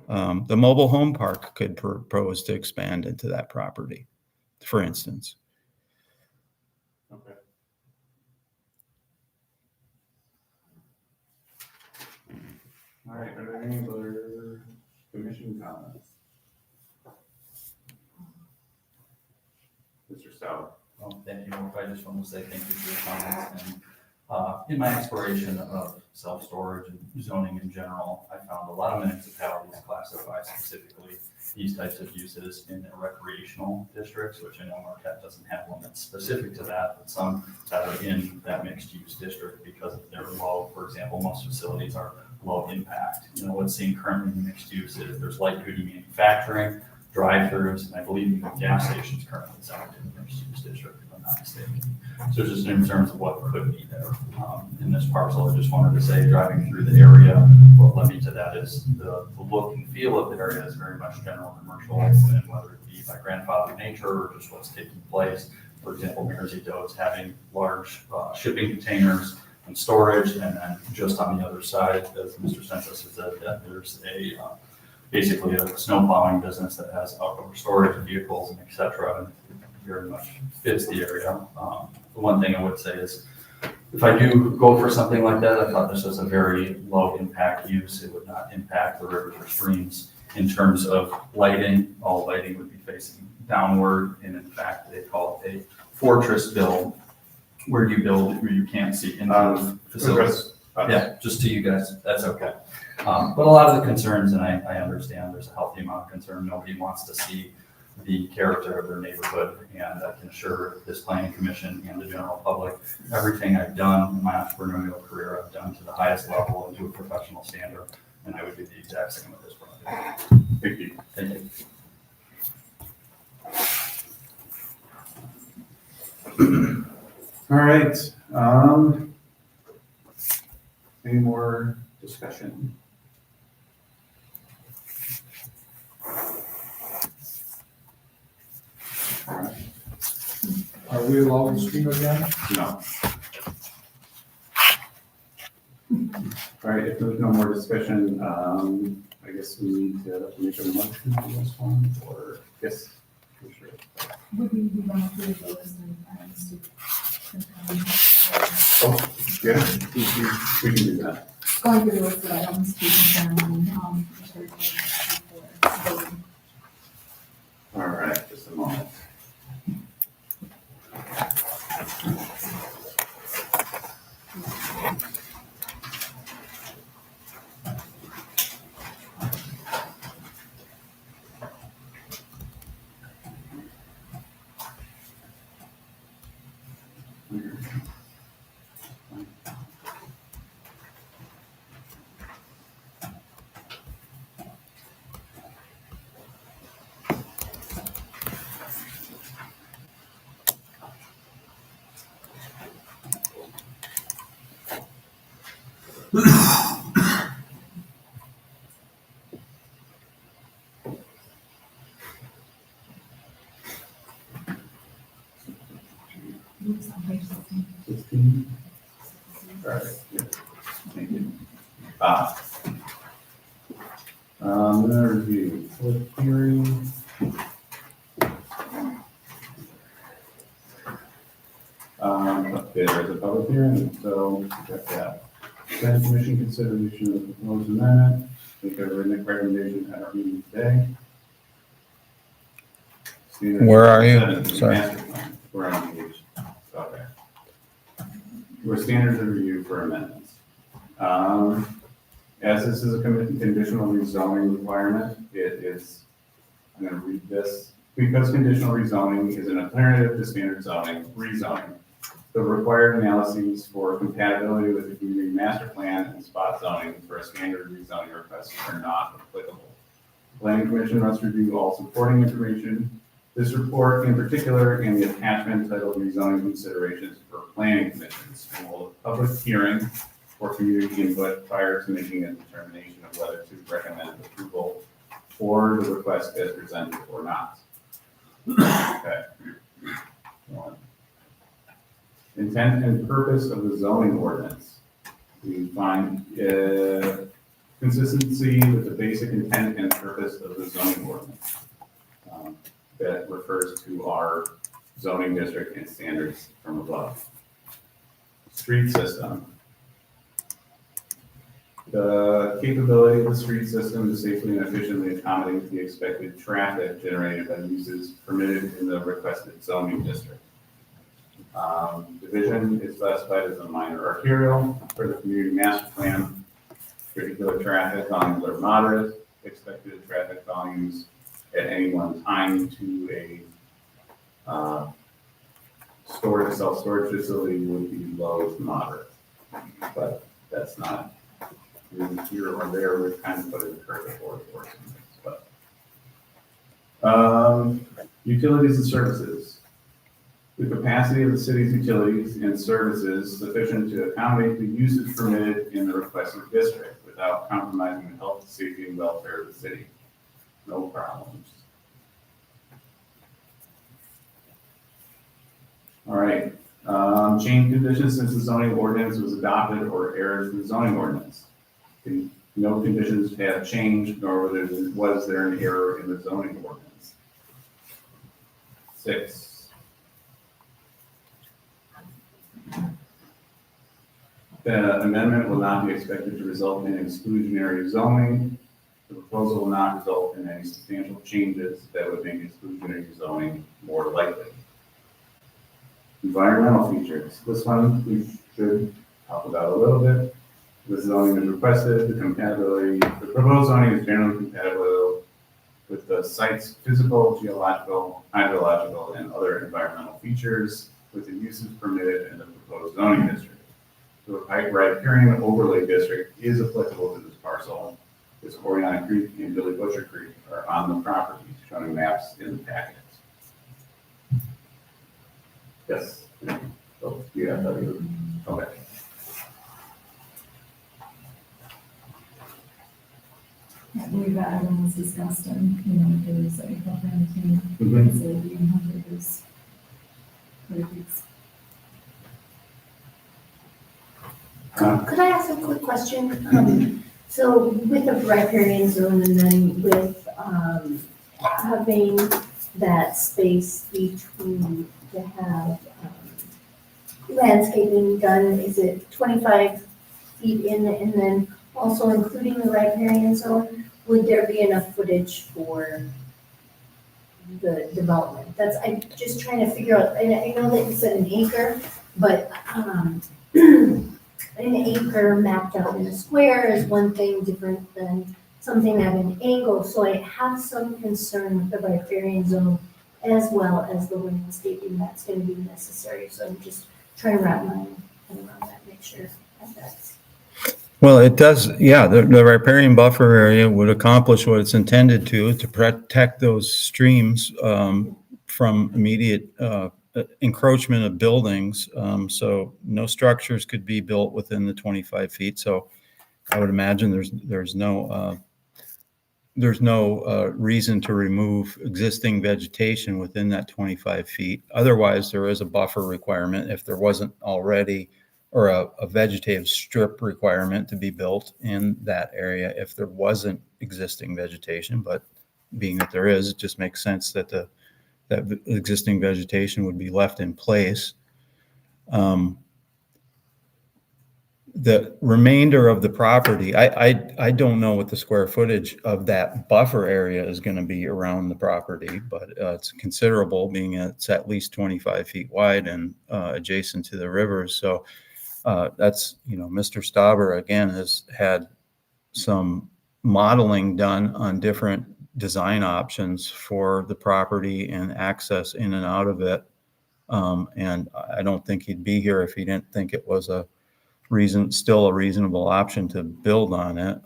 The mobile home park could propose to expand into that property, for instance. Okay. All right, are there any other commission comments? Mr. Stout. Well, thank you. I just want to say thank you for your comments. And in my exploration of self-storage and zoning in general, I found a lot of municipalities classify specifically these types of uses in their recreational districts, which I know Marquette doesn't have one that's specific to that, but some that are in that mixed-use district because they're low. For example, most facilities are low impact. What's seen currently in mixed use is there's light-duty manufacturing, drive-throughs, and I believe even gas stations currently zoned in the mixed-use district, if I'm not mistaken. So just in terms of what could be there in this parcel, I just wanted to say, driving through the area, what led me to that is the look and feel of the area is very much general commercial, and whether it be by grandfather nature or just what's taking place. For example, Mersey Doe's having large shipping containers and storage, and then just on the other side, as Mr. Census has said, that there's basically a snow plowing business that has outdoor storage of vehicles and et cetera, and very much fits the area. The one thing I would say is, if I do go for something like that, I thought this was a very low impact use. It would not impact the rivers or streams. In terms of lighting, all lighting would be facing downward, and in fact, they call it a fortress build, where you build where you can't see into facilities. Yeah, just to you guys, that's okay. But a lot of the concerns, and I understand there's a healthy amount of concern, nobody wants to see the character of their neighborhood, and I can assure this planning commission and the general public, everything I've done in my entrepreneurial career, I've done to the highest level and to a professional standard, and I would do the exact same with this project. Thank you. Thank you. All right. Any more discussion? All right. Are we allowed to speak again? No. All right, if there's no more discussion, I guess we need to make a motion on this one, or yes, for sure. Would we be going through those and Oh, yeah, we can do that. going through the list of items to confirm, All right, just a moment. Oops, on page 16. 16? All right, yeah. Thank you. I'm gonna review public hearing. Okay, there's a public hearing, so we got that. Planning Commission consideration of the proposed amendment, make a written recommendation at our meeting today. Where are you? Seven, Sorry. master plan. We're on page, okay. We're standards of review for amendments. As this is a conditional rezoning requirement, it is, I'm gonna read this. Because conditional rezoning is an alternative to standard zoning, rezoning, the required analyses for compatibility with the community master plan and spot zoning for a standard rezoning request are not applicable. The Planning Commission must review all supporting information. This report in particular and the attachment titled rezoning considerations for planning commissions and will hold a public hearing for community input prior to making a determination of whether to recommend approval for the request as presented or not. Okay. One. Intent and purpose of the zoning ordinance. We find consistency with the basic intent and purpose of the zoning ordinance. That refers to our zoning district and standards from above. Street system. The capability of the street system to safely and efficiently accommodate the expected traffic generated by uses permitted in the requested zoning district. Division is classified as a minor arterial for the community master plan. Vehicular traffic volumes are moderate. Expected traffic volumes at any one time to a self-storage facility would be low to moderate. But that's not really here or there. We've kind of put it in curve or some things. But utilities and services. The capacity of the city's utilities and services sufficient to accommodate the usage permitted in the requested district without compromising the health, safety, and welfare of the city. No problems. All right. Change conditions since the zoning ordinance was adopted or errors in the zoning ordinance. No conditions have changed, nor was there an error in the zoning ordinance. 6. The amendment will not be expected to result in exclusionary zoning. The proposal will not result in any substantial changes that would make exclusionary zoning more likely. Environmental features. This one we should talk about a little bit. The zoning is requested, the proposed zoning is generally compatible with the site's physical, geological, hydrological, and other environmental features with the uses permitted in the proposed zoning district. The riparian overlay district is applicable to this parcel. This Oriana Creek and Billy Butcher Creek are on the property, showing maps in the packet. Yes. So you have that. Okay. I believe that item was discussed and, there was a couple of things, so you can have those. Could I ask a quick question? So with the riparian zone and then with having that space between to have landscaping done, is it 25 feet in and then also including the riparian zone? Would there be enough footage for the development? I'm just trying to figure out, and I know that you said an acre, but an acre mapped out in a square is one thing different than something at an angle. So I have some concern with the riparian zone as well as the landscaping that's going to be necessary. So I'm just trying to wrap my head around that, make sure that's. Well, it does, yeah, the riparian buffer area would accomplish what it's intended to protect those streams from immediate encroachment of buildings. So no structures could be built within the 25 feet. So I would imagine there's no reason to remove existing vegetation within that 25 feet. Otherwise, there is a buffer requirement if there wasn't already, or a vegetative strip requirement to be built in that area if there wasn't existing vegetation. But being that there is, it just makes sense that that existing vegetation would be left in place. The remainder of the property, I don't know what the square footage of that buffer area is going to be around the property, but it's considerable, being it's at least 25 feet wide and adjacent to the rivers. So that's, Mr. Stauber, again, has had some modeling done on different design options for the property and access in and out of it. And I don't think he'd be here if he didn't think it was still a reasonable option to build on it.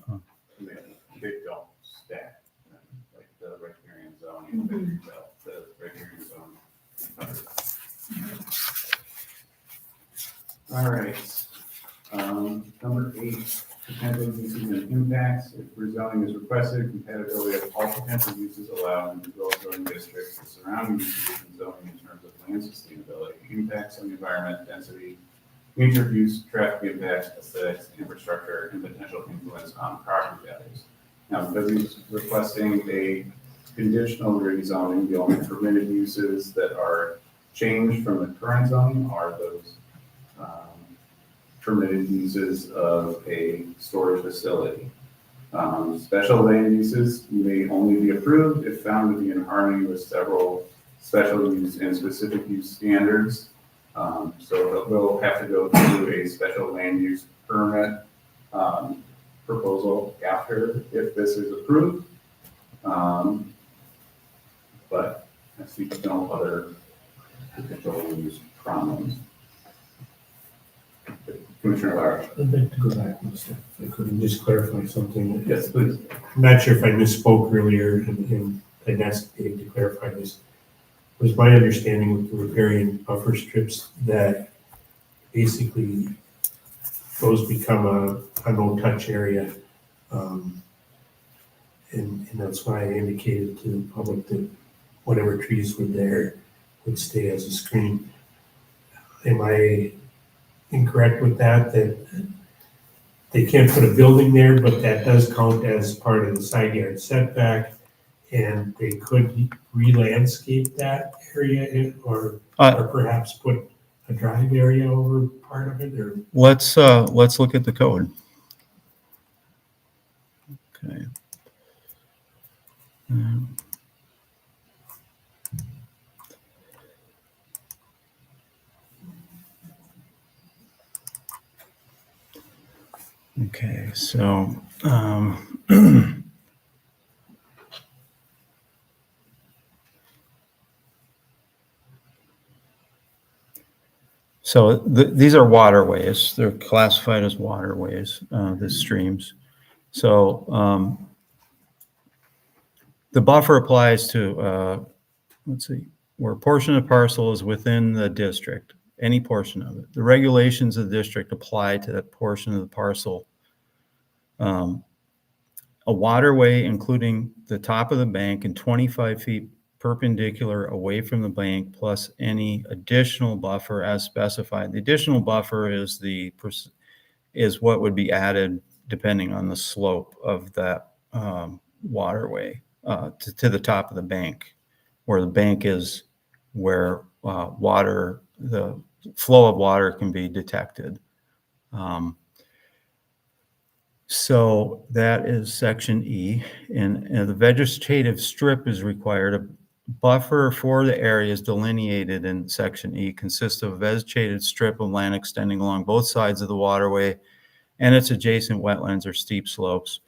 They don't stack, like the riparian zone, the riparian zone. All right, number 8, potential uses and impacts. If rezoning is requested, compatibility of all potential uses allowed in the rural zoning districts, the surrounding uses and zoning in terms of land sustainability, impacts on the environment, density, nature of use, traffic impacts, aesthetics, infrastructure, and potential influence on property values. Now, because he's requesting a conditional rezoning, the only permitted uses that are changed from the current zoning are those permitted uses of a storage facility. Special land uses may only be approved if found to be in harmony with several special use and specific use standards. So we'll have to go through a special land use permit proposal after, if this is approved. But I see no other potential land use problems. Commissioner Lara. I'd like to go back one step, if I could, and just clarify something. Yes, please. I'm not sure if I misspoke earlier, and I'd ask Dave to clarify this. It was my understanding with the riparian buffer strips that basically those become a no-touch area. And that's why I indicated to the public that whatever trees were there would stay as a screen. Am I incorrect with that they can't put a building there, but that does count as part of the side yard setback, and they could re-landscape that area or perhaps put a drive area over part of it? Or Let's look at the code. Okay. Okay, so these are waterways. They're classified as waterways, the streams. So the buffer applies to, let's see, where a portion of the parcel is within the district, any portion of it. The regulations of the district apply to that portion of the parcel. A waterway, including the top of the bank and 25 feet perpendicular away from the bank, plus any additional buffer as specified. The additional buffer is what would be added depending on the slope of that waterway to the top of the bank, where the bank is where the flow of water can be detected. So that is section E, and the vegetative strip is required. A buffer for the areas delineated in section E consists of a vegetated strip of land extending along both sides of the waterway and its adjacent wetlands or steep slopes.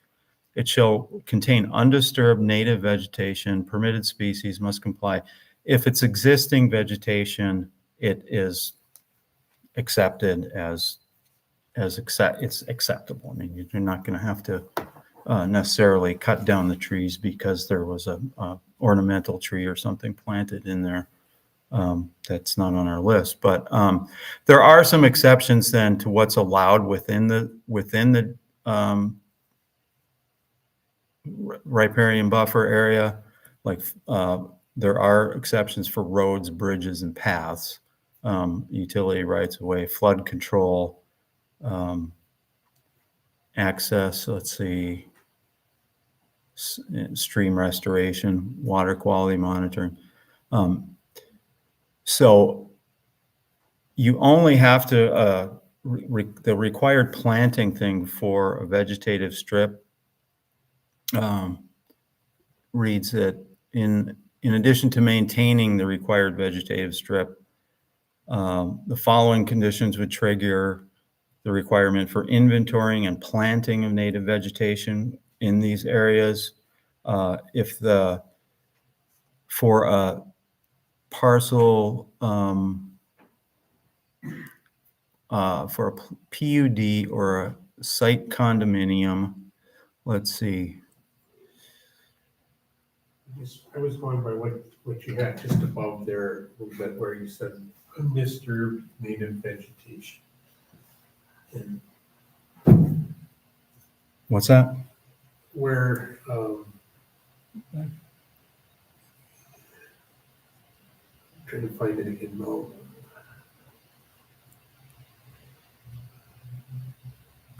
It shall contain undisturbed native vegetation. Permitted species must comply. If it's existing vegetation, it is accepted as it's acceptable. I mean, you're not going to have to necessarily cut down the trees because there was a ornamental tree or something planted in there. That's not on our list, but there are some exceptions then to what's allowed within the riparian buffer area, like there are exceptions for roads, bridges, and paths, utility rights of way, flood control, access, let's see, stream restoration, water quality monitoring. So you only have to, the required planting thing for a vegetative strip reads that in addition to maintaining the required vegetative strip, the following conditions would trigger the requirement for inventorying and planting of native vegetation in these areas. If for a parcel, for a PUD or a site condominium, let's see. I was going by what you had just above there, a little bit where you said undisturbed native vegetation. And What's that? where, trying to find it again now.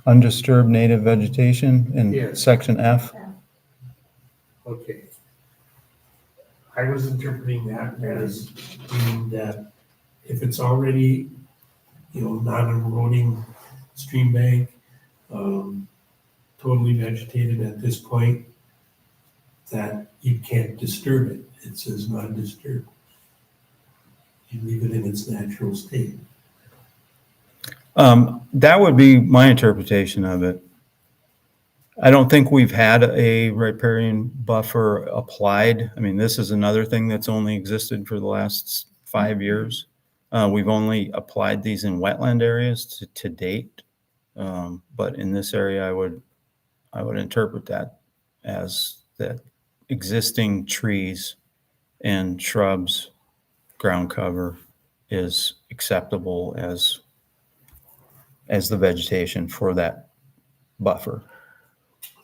Undisturbed native vegetation in Yes. section F. Okay. I was interpreting that as meaning that if it's already, non-eroding stream bank, totally vegetated at this point, that you can't disturb it. It says non-disturbed. You leave it in its natural state. That would be my interpretation of it. I don't think we've had a riparian buffer applied. I mean, this is another thing that's only existed for the last 5 years. We've only applied these in wetland areas to date. But in this area, I would interpret that as that existing trees and shrubs, ground cover is acceptable as the vegetation for that buffer.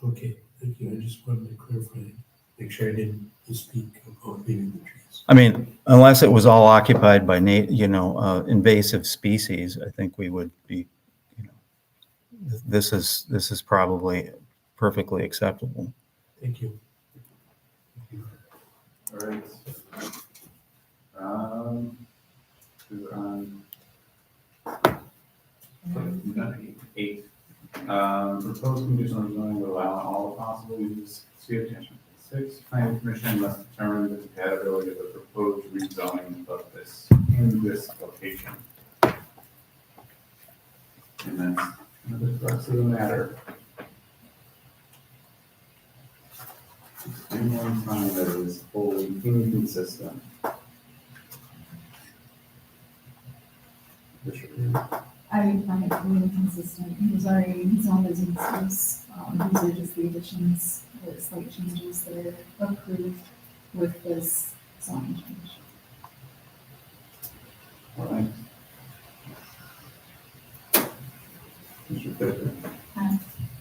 Okay, thank you. I just wanted to clarify, make sure I didn't misspeak about leaving the trees. I mean, unless it was all occupied by invasive species, I think we would be, this is probably perfectly acceptable. Thank you. All right. We're on 8. Proposed conditional zoning would allow all the possible uses. See attention. 6, planning commission must determine the compatibility of the proposed rezoning of this in this location. And that's the crux of the matter. Anyone find that it is wholly inconsistent? I find it really inconsistent. It was already zoned as uses. These are just the additions, the slight changes that are approved with this zoning change. All right. Mr. Fisher. Can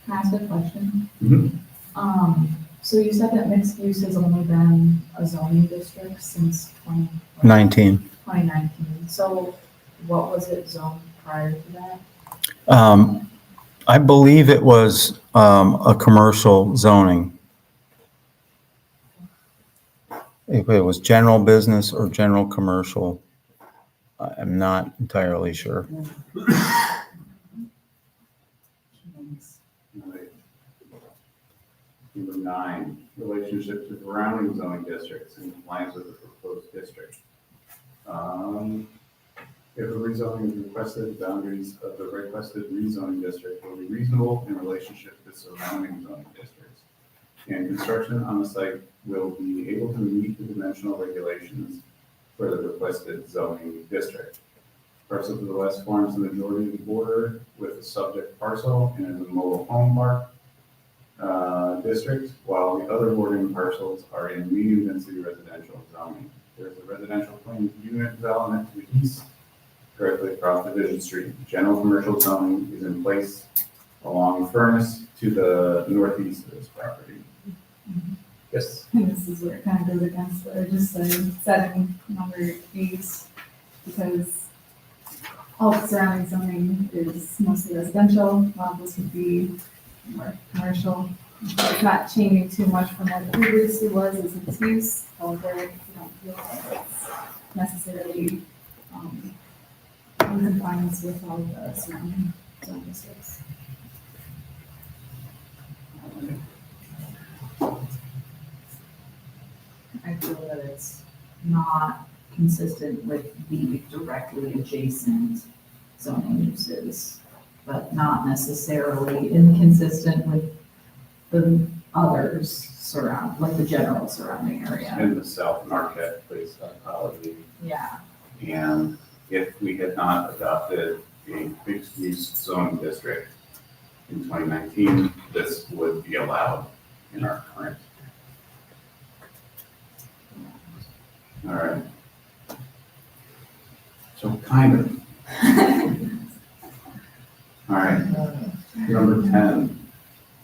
I ask a question? Mm-hmm. So you said that mixed use has only been a zoning district since 2019. So what was it zoned prior to that? I believe it was a commercial zoning. If it was general business or general commercial, I'm not entirely sure. Number 9, relationships with surrounding zoning districts in compliance with the proposed district. If a rezoning is requested, boundaries of the requested rezoning district will be reasonable in relationship to surrounding zoning districts. And construction on the site will be able to meet the dimensional regulations for the requested zoning district. Parcel to the west forms the majority of the border with the subject parcel and in the mobile home park district, while the other bordering parcels are in medium density residential zoning. There's a residential planned unit development to the east, directly across Division Street. General commercial zoning is in place along Furnace to the northeast of this property. Yes. And this is where it kind of goes against what I just said, setting number 8, because all the surrounding zoning is mostly residential, while this would be more commercial. It's not changing too much from what it previously was as its use, however, we don't feel like it's necessarily, in compliance with all the surrounding zoning districts. I feel that it's not consistent with the directly adjacent zoning uses, but not necessarily inconsistent with the others surround, like the general surrounding area. In the south Marquette place psychology. Yeah. And if we had not adopted a mixed-use zoning district in 2019, this would be allowed in our current. All right. So kind of. All right. Number 10,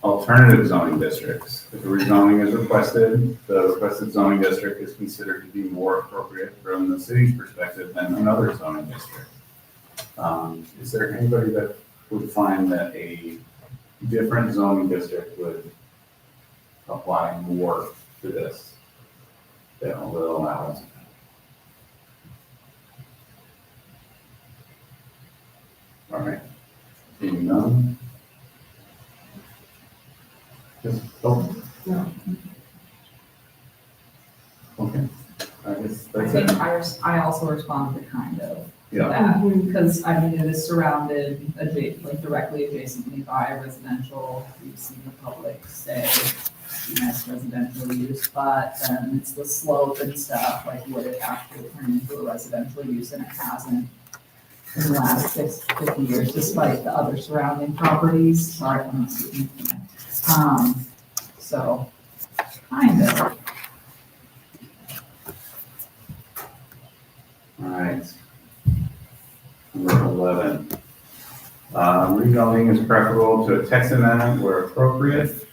alternative zoning districts. If a rezoning is requested, the requested zoning district is considered to be more appropriate from the city's perspective than another zoning district. Is there anybody that would find that a different zoning district would apply more to this than will allow us? All right. Seeing none. Yes. Oh. No. Okay. I guess I that's think it. I also responded to kind of Yeah. that, because I mean, it is surrounded like directly adjacently by residential. We've seen the public say, nice residential use, but then it's the slope and stuff, like would it actually turn into a residential use, and it hasn't in the last 50 years, despite the other surrounding properties. Sorry, I'm not speaking. So, kind of. All right. Number 11. Rezoning is preferable to a text amendment where appropriate.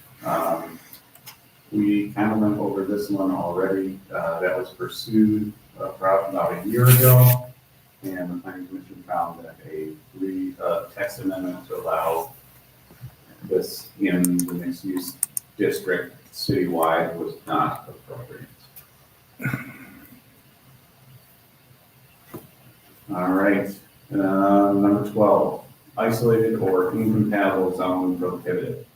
We kind of went over this one already. That was pursued about a year ago. And the planning commission found that a text amendment to allow this in the mixed use district citywide was not appropriate. All right, number 12, isolated or incompatible zone prohibited.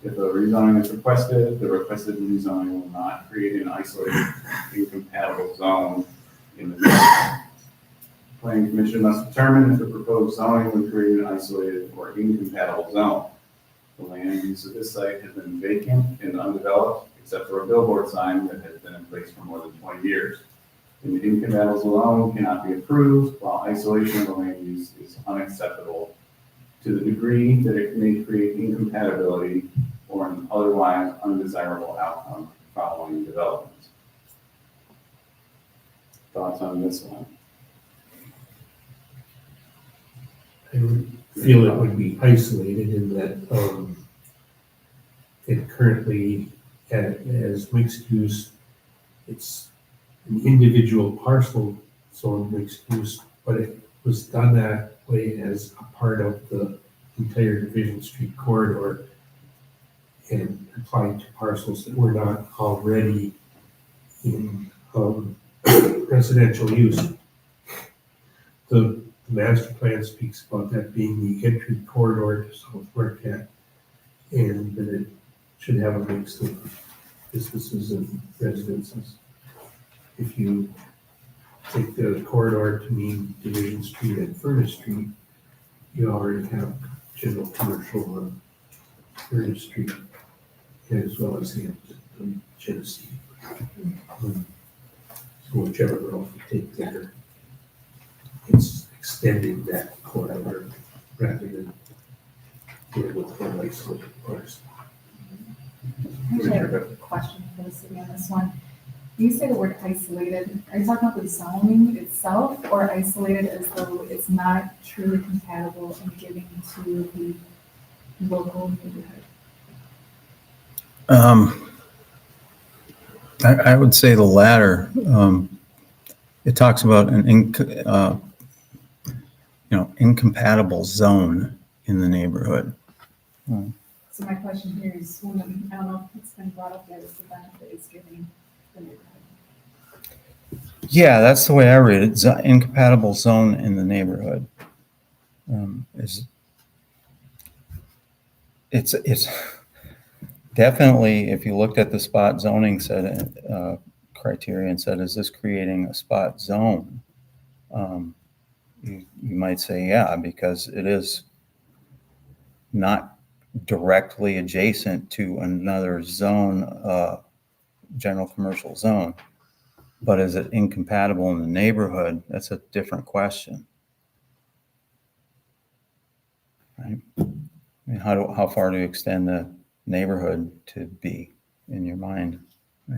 If a rezoning is requested, the requested rezoning will not create an isolated, incompatible zone in the district. Planning commission must determine if the proposed zoning would create an isolated or incompatible zone. The land use of this site has been vacant and undeveloped, except for a billboard sign that has been in place for more than 20 years. An incompatible zone cannot be approved, while isolation of the land use is unacceptable to the degree that it may create incompatibility or an otherwise undesirable outcome following development. Thoughts on this one? I would feel it would be isolated in that, it currently, as mixed use, it's an individual parcel zone mixed use, but it was done that way as a part of the entire Division Street corridor and applied to parcels that were not already in residential use. The master plan speaks about that being the entry corridor to South Marquette, and that it should have a mix of businesses and residences. If you take the corridor to mean Division Street and Furnace Street, you already have general commercial on Furnace Street, as well as the Genesee. So whichever road you take there, it's extending that corridor rather than dealing with one isolated parcel. I actually have a question for the city on this one. You say the word isolated, are you talking about the zoning itself, or isolated as though it's not truly compatible and giving to the local neighborhood? I would say the latter. It talks about an incompatible zone in the neighborhood. So my question here is, when, I don't know if it's been brought up yet, is the benefit it's giving the neighborhood. Yeah, that's the way I read it. Incompatible zone in the neighborhood. It's definitely, if you looked at the spot zoning criteria and said, is this creating a spot zone? You might say, yeah, because it is not directly adjacent to another zone, general commercial zone. But is it incompatible in the neighborhood? That's a different question. Right? I mean, how far do you extend the neighborhood to be in your mind?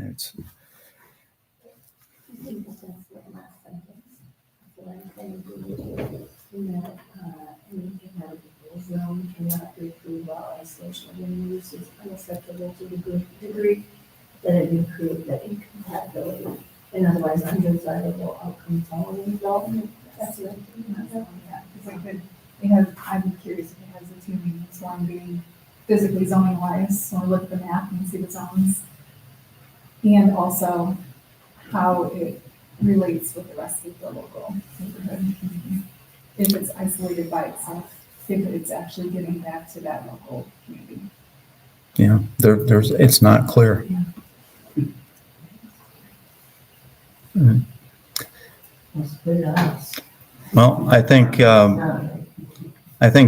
It's I think that that's the last sentence. That's what I'm saying, in that, any inhabitable zone cannot be approved while isolation of any use is unacceptable to the degree that it would create that incompatibility and otherwise undesirable outcome following development. That's what I'm thinking about. Yeah, because it has, I'm curious if it has the two meanings, one being physically zoning wise, when we look at the map and see the zones, and also how it relates with the rest of the local neighborhood and community. If it's isolated by itself, if it's actually getting back to that local community. yeah, it's not clear. That's good to us. Well, I think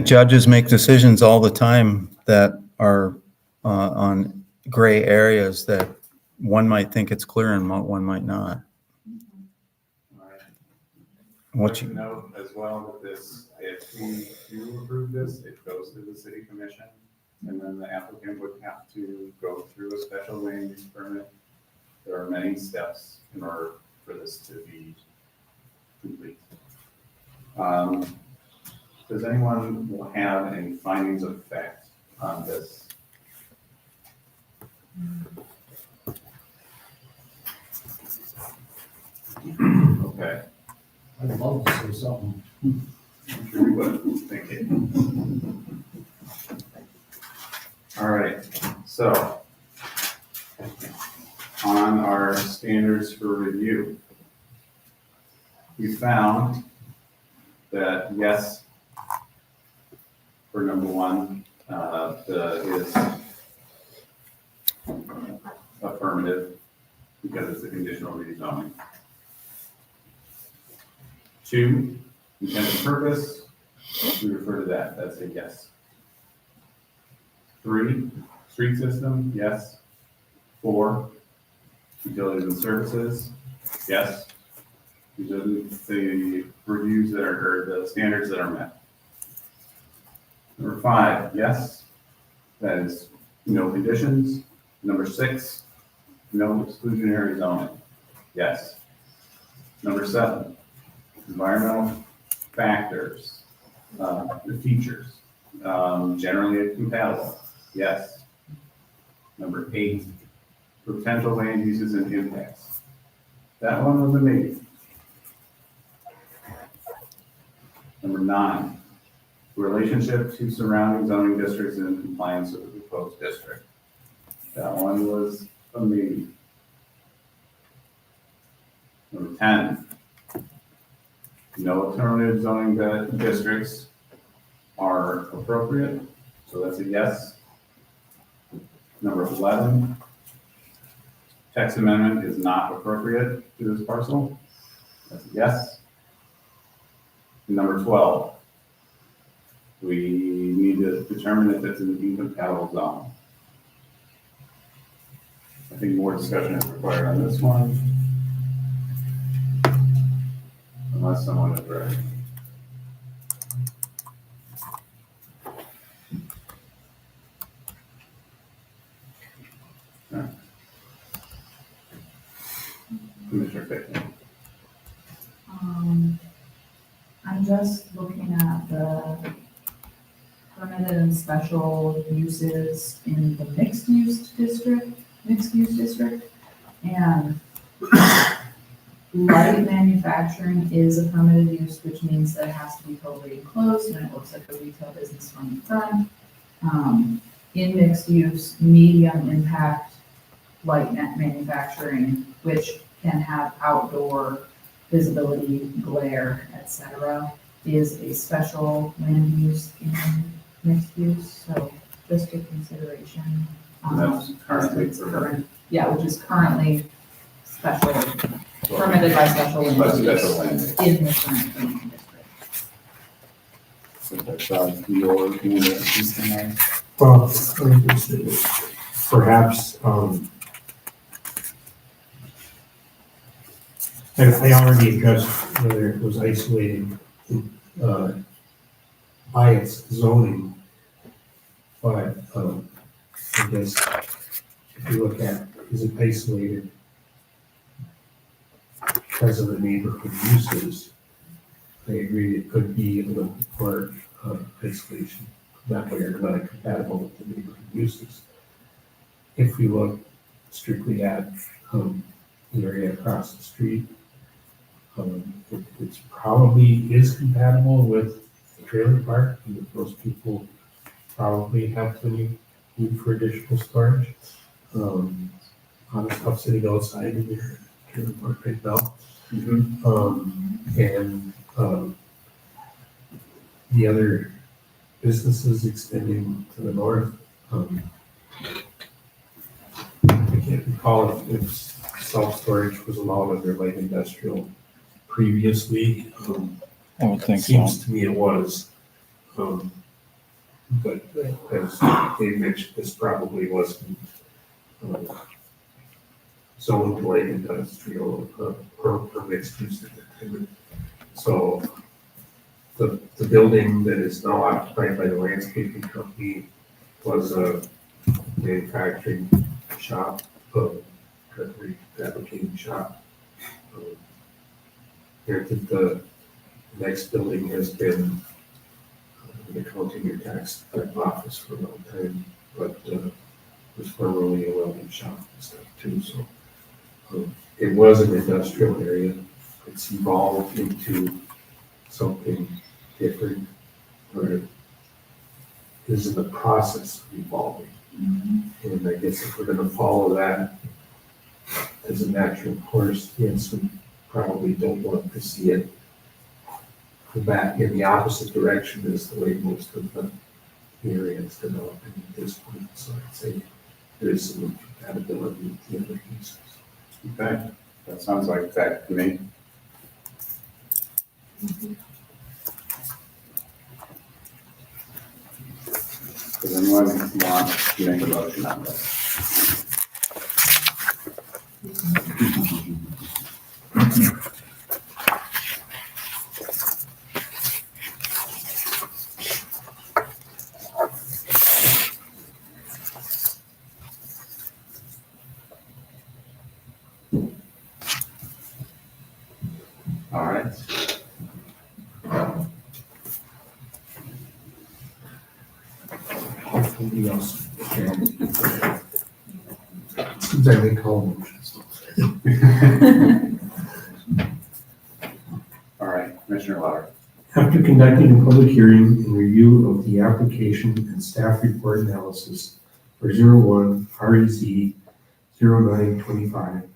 judges make decisions all the time that are on gray areas that one might think it's clear and one might not. All right. What Like to note as well that this, if we do approve this, it goes to the city commission, and then the applicant would have to go through a special land use permit. There are many steps in order for this to be complete. Does anyone have any findings of fact on this? Okay. I'd love to say something. I'm sure you would. Thank you. All right, so on our standards for review, we found that yes, for number one, is affirmative because it's a conditional rezoning. 2, intent and purpose, we refer to that, that's a yes. 3, street system, yes. 4, utilities and services, yes. These are the reviews that are, or the standards that are met. Number 5, yes. That is no conditions. Number 6, no exclusionary zoning, yes. Number 7, environmental factors, the features, generally compatible, yes. Number 8, potential land uses and impacts. That one was a maybe. Number 9, relationship to surrounding zoning districts and compliance with the proposed district. That one was a maybe. Number 10, no alternative zoning districts are appropriate, so that's a yes. Number 11, text amendment is not appropriate to this parcel, that's a yes. Number 12, we need to determine if it's an incompatible zone. I think more discussion is required on this one. Unless someone is ready. Okay. Commissioner Fickman. I'm just looking at the permitted and special uses in the mixed-use district. And light manufacturing is a permitted use, which means that it has to be totally enclosed and it looks like a retail business from the front. In mixed use, medium impact light manufacturing, which can have outdoor visibility, glare, etc., is a special land use in mixed use, so just a consideration. That's currently It's current, yeah, which is currently special, permitted by special land By use special land use. in the current zoning district. So that's your recommendations tonight. Well, perhaps, and I already addressed whether it was isolated, by its zoning. But, I guess if you look at, is it isolated because of the neighborhood uses? I agree, it could be a little more, isolation. That way are not compatible with the neighborhood uses. If we look strictly at, the area across the street, it's probably is compatible with the trailer park, and that those people probably have plenty need for additional storage. On the stuff sitting outside in their trailer park right now. The other businesses extending to the north, I can't recall if self-storage was allowed under light industrial previously. I would think so. Seems to me it was. But as they mentioned, this probably wasn't zoned light industrial or mixed use at that time. So the building that is now occupied by the landscaping company was a manufacturing shop, fabricating shop. Granted, the next building has been an accounting and tax office for a long time, but was formerly a welding shop and stuff too. So it was an industrial area. It's evolved into something different, or it is in the process of evolving. And I guess if we're going to follow that as a natural course, yes, we probably don't want to see it go back in the opposite direction as the way most of the area is developing at this point. So I'd say there is some compatibility with the other uses. Okay, that sounds like that to me. Does anyone want to make a motion on this? All right. Anything else? Seems like they call motions. All right, Commissioner Lauer. After conducting a public hearing and review of the application and staff report analysis for 01 REZ 0925, the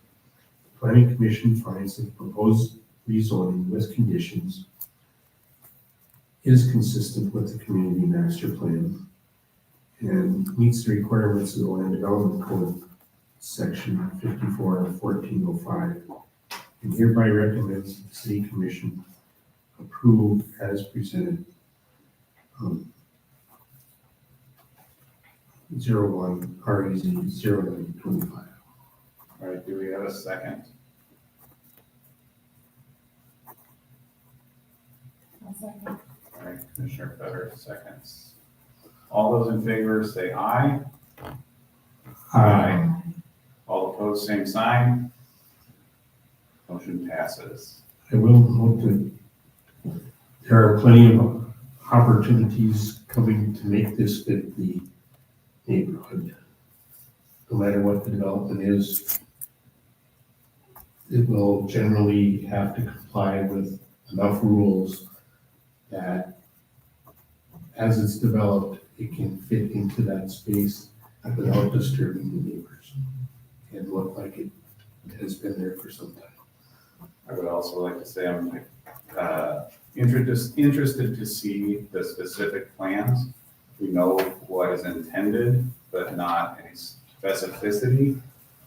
Planning Commission finds that the proposed rezoning with conditions is consistent with the community master plan and meets the requirements of the Land Development Code, section 54-1405, and hereby recommends that the City Commission approve as presented 01 REZ 0925. All right, do we have a second? All right, Commissioner Fetter, seconds. All those in favor say aye. All opposed, same sign. Motion passes. I will note that there are plenty of opportunities coming to make this fit the neighborhood. No matter what the development is, it will generally have to comply with enough rules that as it's developed, it can fit into that space without disturbing the neighbors and look like it has been there for some time. I would also like to say I'm interested to see the specific plans. We know what is intended, but not any specificity.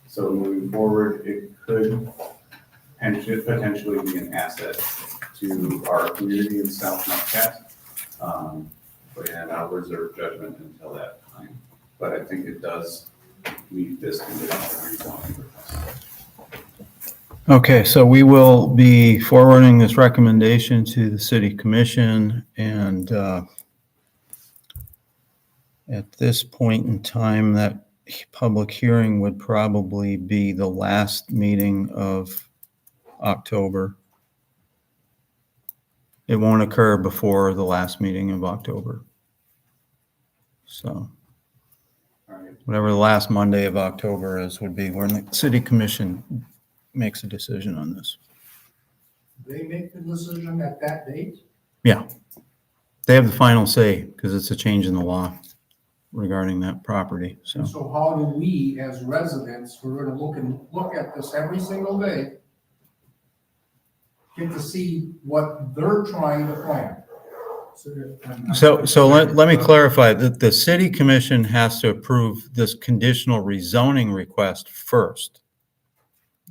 So moving forward, it could potentially be an asset to our community in South Marquette. But again, I'll reserve judgment until that time. But I think it does meet this conditional rezoning request. Okay, so we will be forwarding this recommendation to the city commission, and at this point in time, that public hearing would probably be the last meeting of October. It won't occur before the last meeting of October. So whatever the last Monday of October is would be when the city commission makes a decision on this. They make the decision at that date? Yeah. They have the final say because it's a change in the law regarding that property. So So how do we, as residents, who are gonna look at this every single day, get to see what they're trying to plan? So let me clarify that the city commission has to approve this conditional rezoning request first.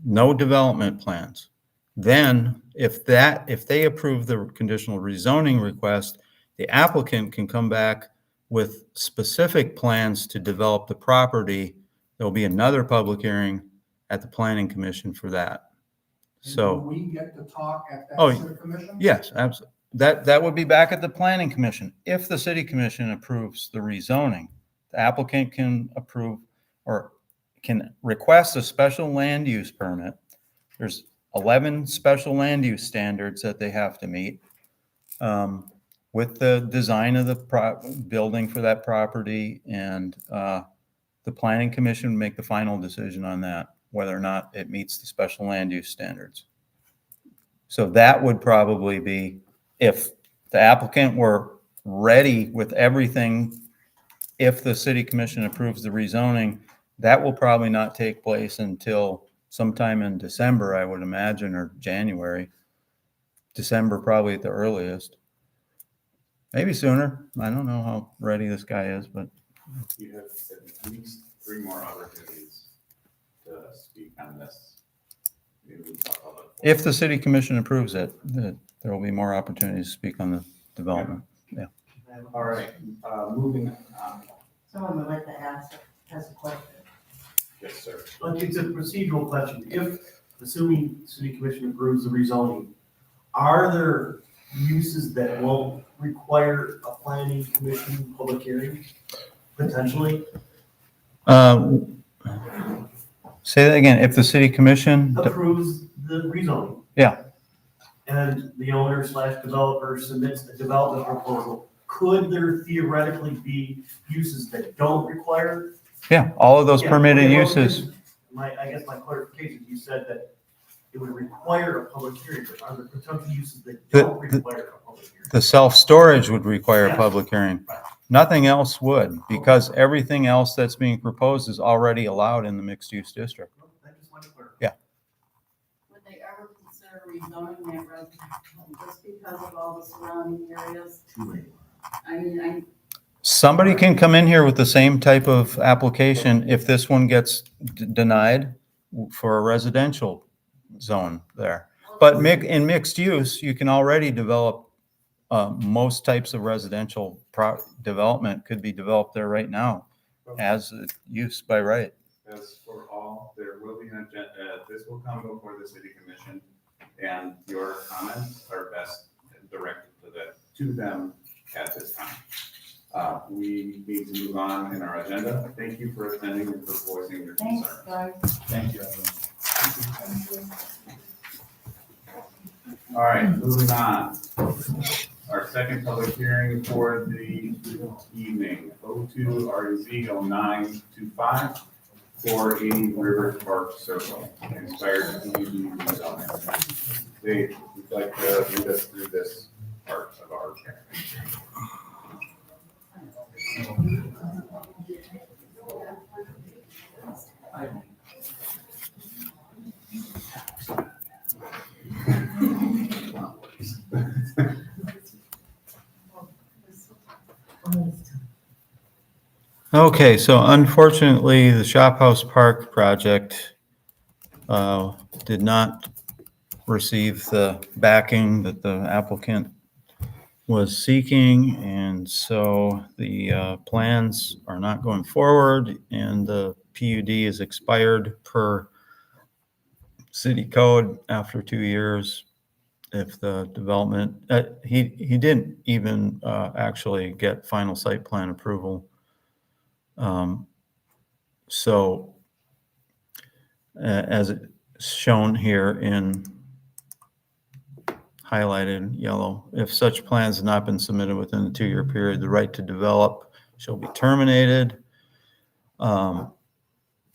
No development plans. Then if they approve the conditional rezoning request, the applicant can come back with specific plans to develop the property. There'll be another public hearing at the planning commission for that. So. Do we get to talk at Oh, that city commission? Yes, absolutely. That would be back at the planning commission. If the city commission approves the rezoning, the applicant can approve or can request a special land use permit. There's 11 special land use standards that they have to meet with the design of the building for that property, and the planning commission would make the final decision on that, whether or not it meets the special land use standards. So that would probably be, if the applicant were ready with everything, if the city commission approves the rezoning, that will probably not take place until sometime in December, I would imagine, or January. December probably at the earliest. Maybe sooner. I don't know how ready this guy is, but. You have at least 3 more opportunities to speak on this. If the city commission approves it, there will be more opportunities to speak on the development. Yeah. All right, moving on. Someone would like to ask a question. Yes, sir. Like, it's a procedural question. If, assuming city commission approves the rezoning, are there uses that won't require a planning commission public hearing, potentially? Say that again. If the city commission approves the rezoning. Yeah. And the owner / developer submits a development proposal, could there theoretically be uses that don't require? Yeah, all of those Yeah, permitted okay, well, uses. I guess my clarification, you said that it would require a public hearing, but are there potential uses that don't require a public hearing? The self-storage would require a Yes. public hearing. Nothing else would, because everything else that's being proposed is already allowed in the mixed-use district. Yeah. Would they ever consider rezoning that residential just because of all the surrounding areas? I mean, Somebody can come in here with the same type of application if this one gets denied for a residential zone there. But in mixed use, you can already develop most types of residential development could be developed there right now as a use by right. As for all, there will be an agenda, this will come before the city commission, and your comments are best directed to them at this time. We need to move on in our agenda. Thank you for attending and for voicing your thanks, concerns. guys. Thank you, everyone. All right, moving on. Our second public hearing for the evening, 02-RZ-0925, 480 River Park Circle, inspired community rezoning. Dave, would you like to lead us through this part of our package? Okay, so unfortunately, the Shop House Park project did not receive the backing that the applicant was seeking, and so the plans are not going forward, and the PUD is expired per city code after 2 years. If the development, he didn't even actually get final site plan approval. So as it's shown here in highlighted yellow, if such plans have not been submitted within the 2-year period, the right to develop shall be terminated.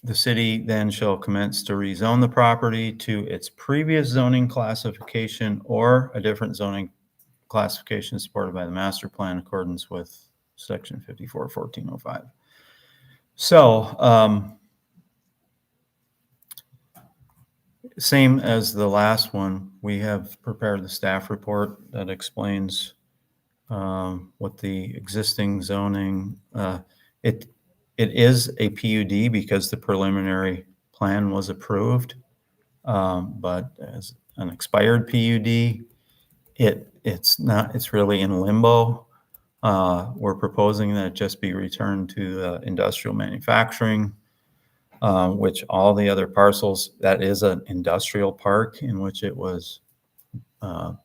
The city then shall commence to rezone the property to its previous zoning classification or a different zoning classification supported by the master plan in accordance with section 54-1405. So, same as the last one, we have prepared the staff report that explains what the existing zoning, it is a PUD because the preliminary plan was approved, but as an expired PUD, it's not, it's really in limbo. We're proposing that it just be returned to the industrial manufacturing, which all the other parcels, that is an industrial park in which it was, that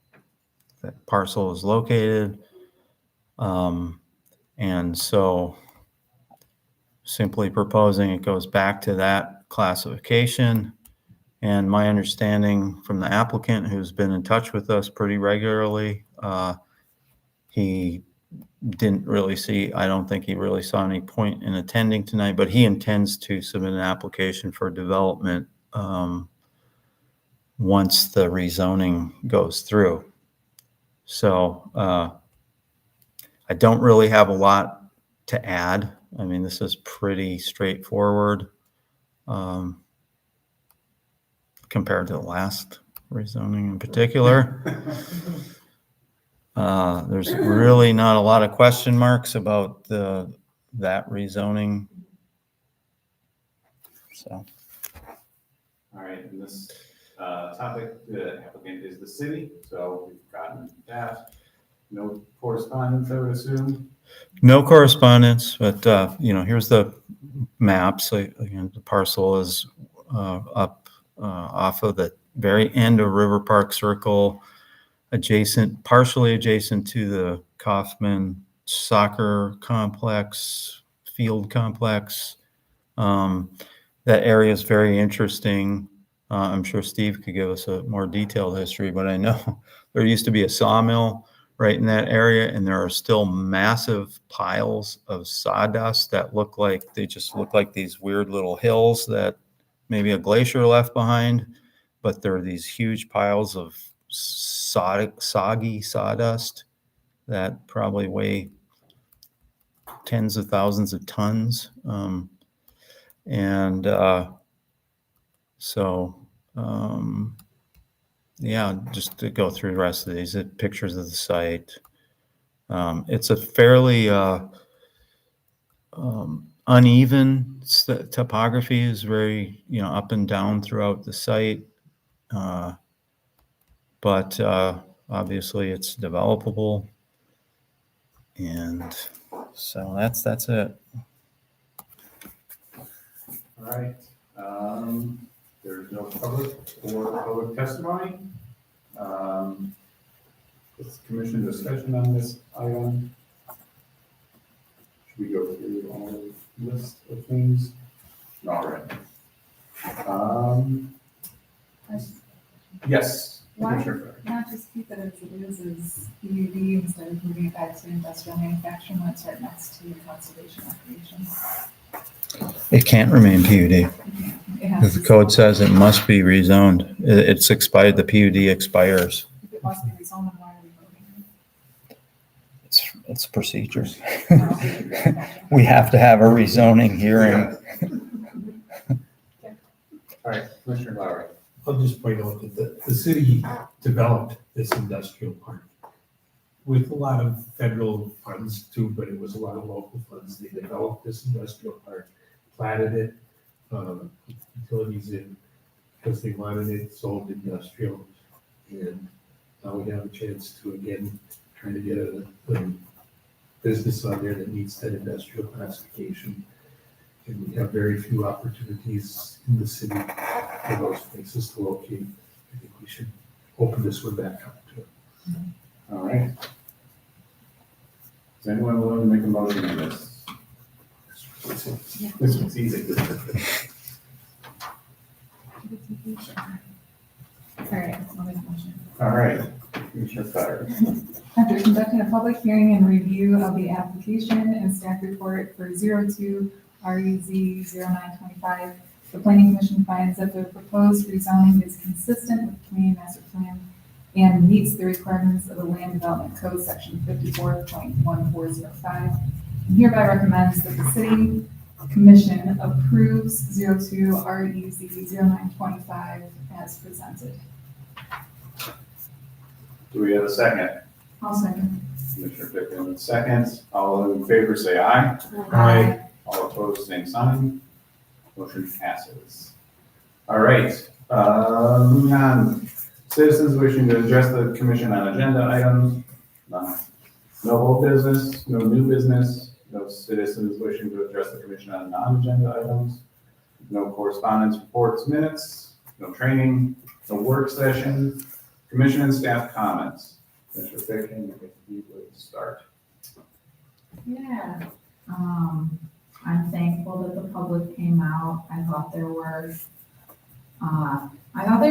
parcel is located. And so simply proposing it goes back to that classification. And my understanding from the applicant, who's been in touch with us pretty regularly, he didn't really see, I don't think he really saw any point in attending tonight, but he intends to submit an application for development once the rezoning goes through. So I don't really have a lot to add. I mean, this is pretty straightforward compared to the last rezoning in particular. There's really not a lot of question marks about that rezoning. So. All right, and this topic, the applicant is the city, so we've gotten that. No correspondence, I would assume? No correspondence, but, here's the map. So again, the parcel is up off of the very end of River Park Circle, partially adjacent to the Kaufman Soccer Complex, field complex. That area is very interesting. I'm sure Steve could give us a more detailed history, but I know there used to be a sawmill right in that area, and there are still massive piles of sawdust that just look like these weird little hills that maybe a glacier left behind, but there are these huge piles of soggy sawdust that probably weigh tens of thousands of tons. Yeah, just to go through the rest of these pictures of the site. It's a fairly uneven topography, is very, up and down throughout the site. But obviously it's developable. And so that's it. All right. There's no public or public testimony. It's commission discussion on this item. Should we go through all the list of things? All right. Yes. Why Commissioner not just keep it as it is PUD instead of moving it back to industrial manufacturing when it's right next to conservation recreation? It can't remain PUD. It has The to, code says it must be rezoned. It's expired, the PUD expires. if it must be rezoned, then why are we moving It's procedure. it? We have to have a rezoning hearing. All right, Commissioner Lowry. I'll just point out that the city developed this industrial park with a lot of federal funds too, but it was a lot of local funds. They developed this industrial park, platted it, put utilities in because they wanted it zoned industrial. And now we have a chance to, again, try to get a business on there that meets that industrial classification. And we have very few opportunities in the city for those places to locate. I think we should open this one back up to it. All right. Is anyone willing to make a motion on this? This was easy. All right, I'll make a motion. All right, Commissioner Cutter. After conducting a public hearing and review of the application and staff report for 02 REZ 0925, the planning commission finds that the proposed rezoning is consistent with the community master plan and meets the requirements of the land development code section 54.1405. And hereby recommends that the city commission approves 02 REZ 0925 as presented. Do we have a second? I'll second. Commissioner Dickon, seconds. All in favor, say aye. Aye. All opposed, same sign. Motion passes. All right, moving on. Citizens wishing to address the commission on agenda items. None. No old business, no new business, no citizens wishing to address the commission on non-agenda items. No correspondence, reports, minutes, no training, no work session, commission and staff comments. Commissioner Dickon, if you would start. Yeah, I'm thankful that the public came out. I thought they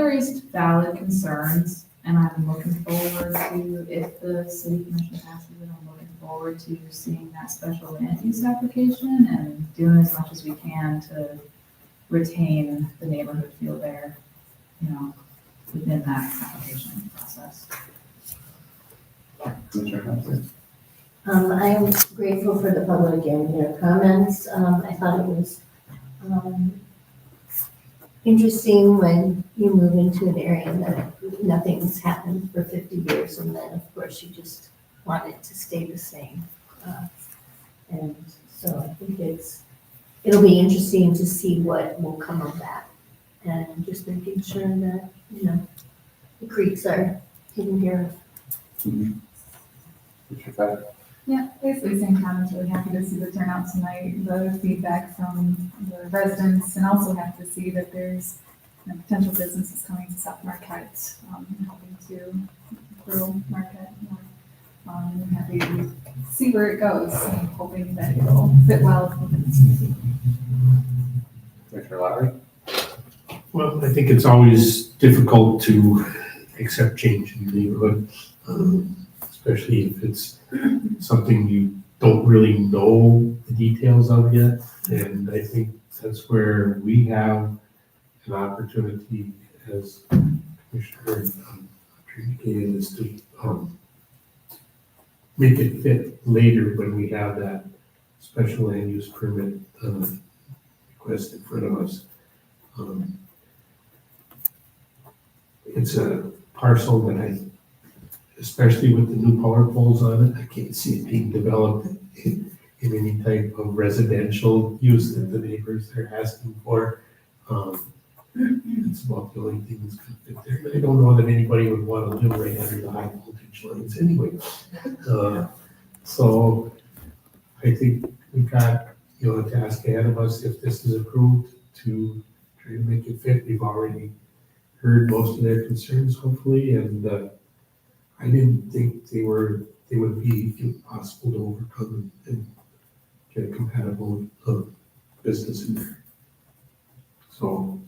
raised valid concerns, and I'm looking forward to, if the city commission passes it, I'm looking forward to seeing that special land use application and doing as much as we can to retain the neighborhood feel there, within that application process. Commissioner Humphrey. I am grateful for the public and their comments. I thought it was interesting when you move into an area that nothing's happened for 50 years, and then, of course, you just want it to stay the same. And so I think it'll be interesting to see what will come of that, and just making sure that, the creeks are taken care of. Commissioner Cutter. Yeah, basically same comments. Really happy to see the turnout tonight, the feedback from the residents, and also happy to see that there's potential businesses coming to South Marquette, and hoping to grow Marquette more. And happy to see where it goes, and hoping that it'll fit well within the community. Commissioner Lowry. Well, I think it's always difficult to accept change in the neighborhood, especially if it's something you don't really know the details of yet. And I think that's where we have an opportunity as Commissioner indicated, is to make it fit later when we have that special land use permit request in front of us. It's a parcel that especially with the new power poles on it, I can't see it being developed in any type of residential use that the neighbors are asking for. It's about the only thing that's going to fit there. I don't know that anybody would want to live right under the high voltage lines anyway. So I think we've got, a task ahead of us if this is approved to try to make it fit. We've already heard most of their concerns, hopefully, and I didn't think they would be impossible to overcome and get a compatible business in there. So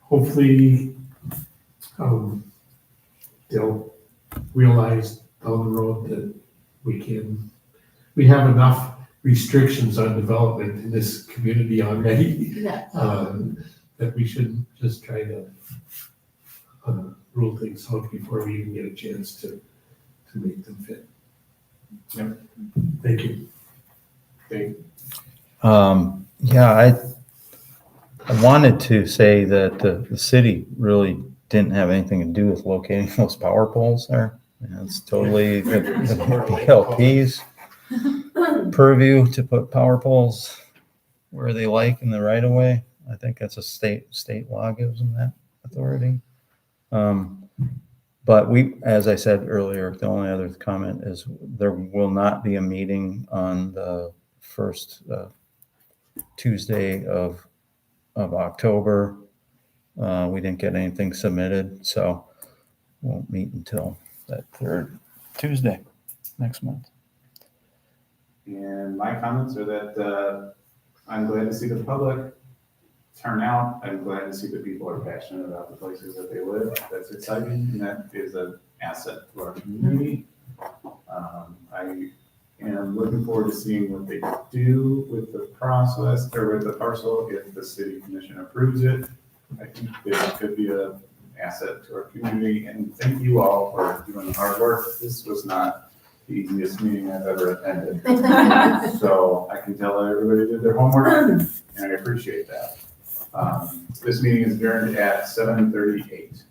hopefully, they'll realize down the road that we have enough restrictions on development in this community already. Yeah. That we shouldn't just try to rule things out before we even get a chance to make them fit. Yep. Thank you. Dave? Yeah, I wanted to say that the city really didn't have anything to do with locating those power poles there. And it's totally the BLP's purview to put power poles where they like in the right of way. I think that's a state law gives them that authority. But as I said earlier, the only other comment is there will not be a meeting on the first Tuesday of October. We didn't get anything submitted, so won't meet until that third Tuesday next month. And my comments are that I'm glad to see the public turn out. I'm glad to see that people are passionate about the places that they live. That's exciting, and that is an asset to our community. I am looking forward to seeing what they do with the process, or with the parcel, if the city commission approves it. I think this could be an asset to our community, and thank you all for doing the hard work. This was not the easiest meeting I've ever attended. So I can tell everybody did their homework, and I appreciate that. This meeting is adjourned at 7:38.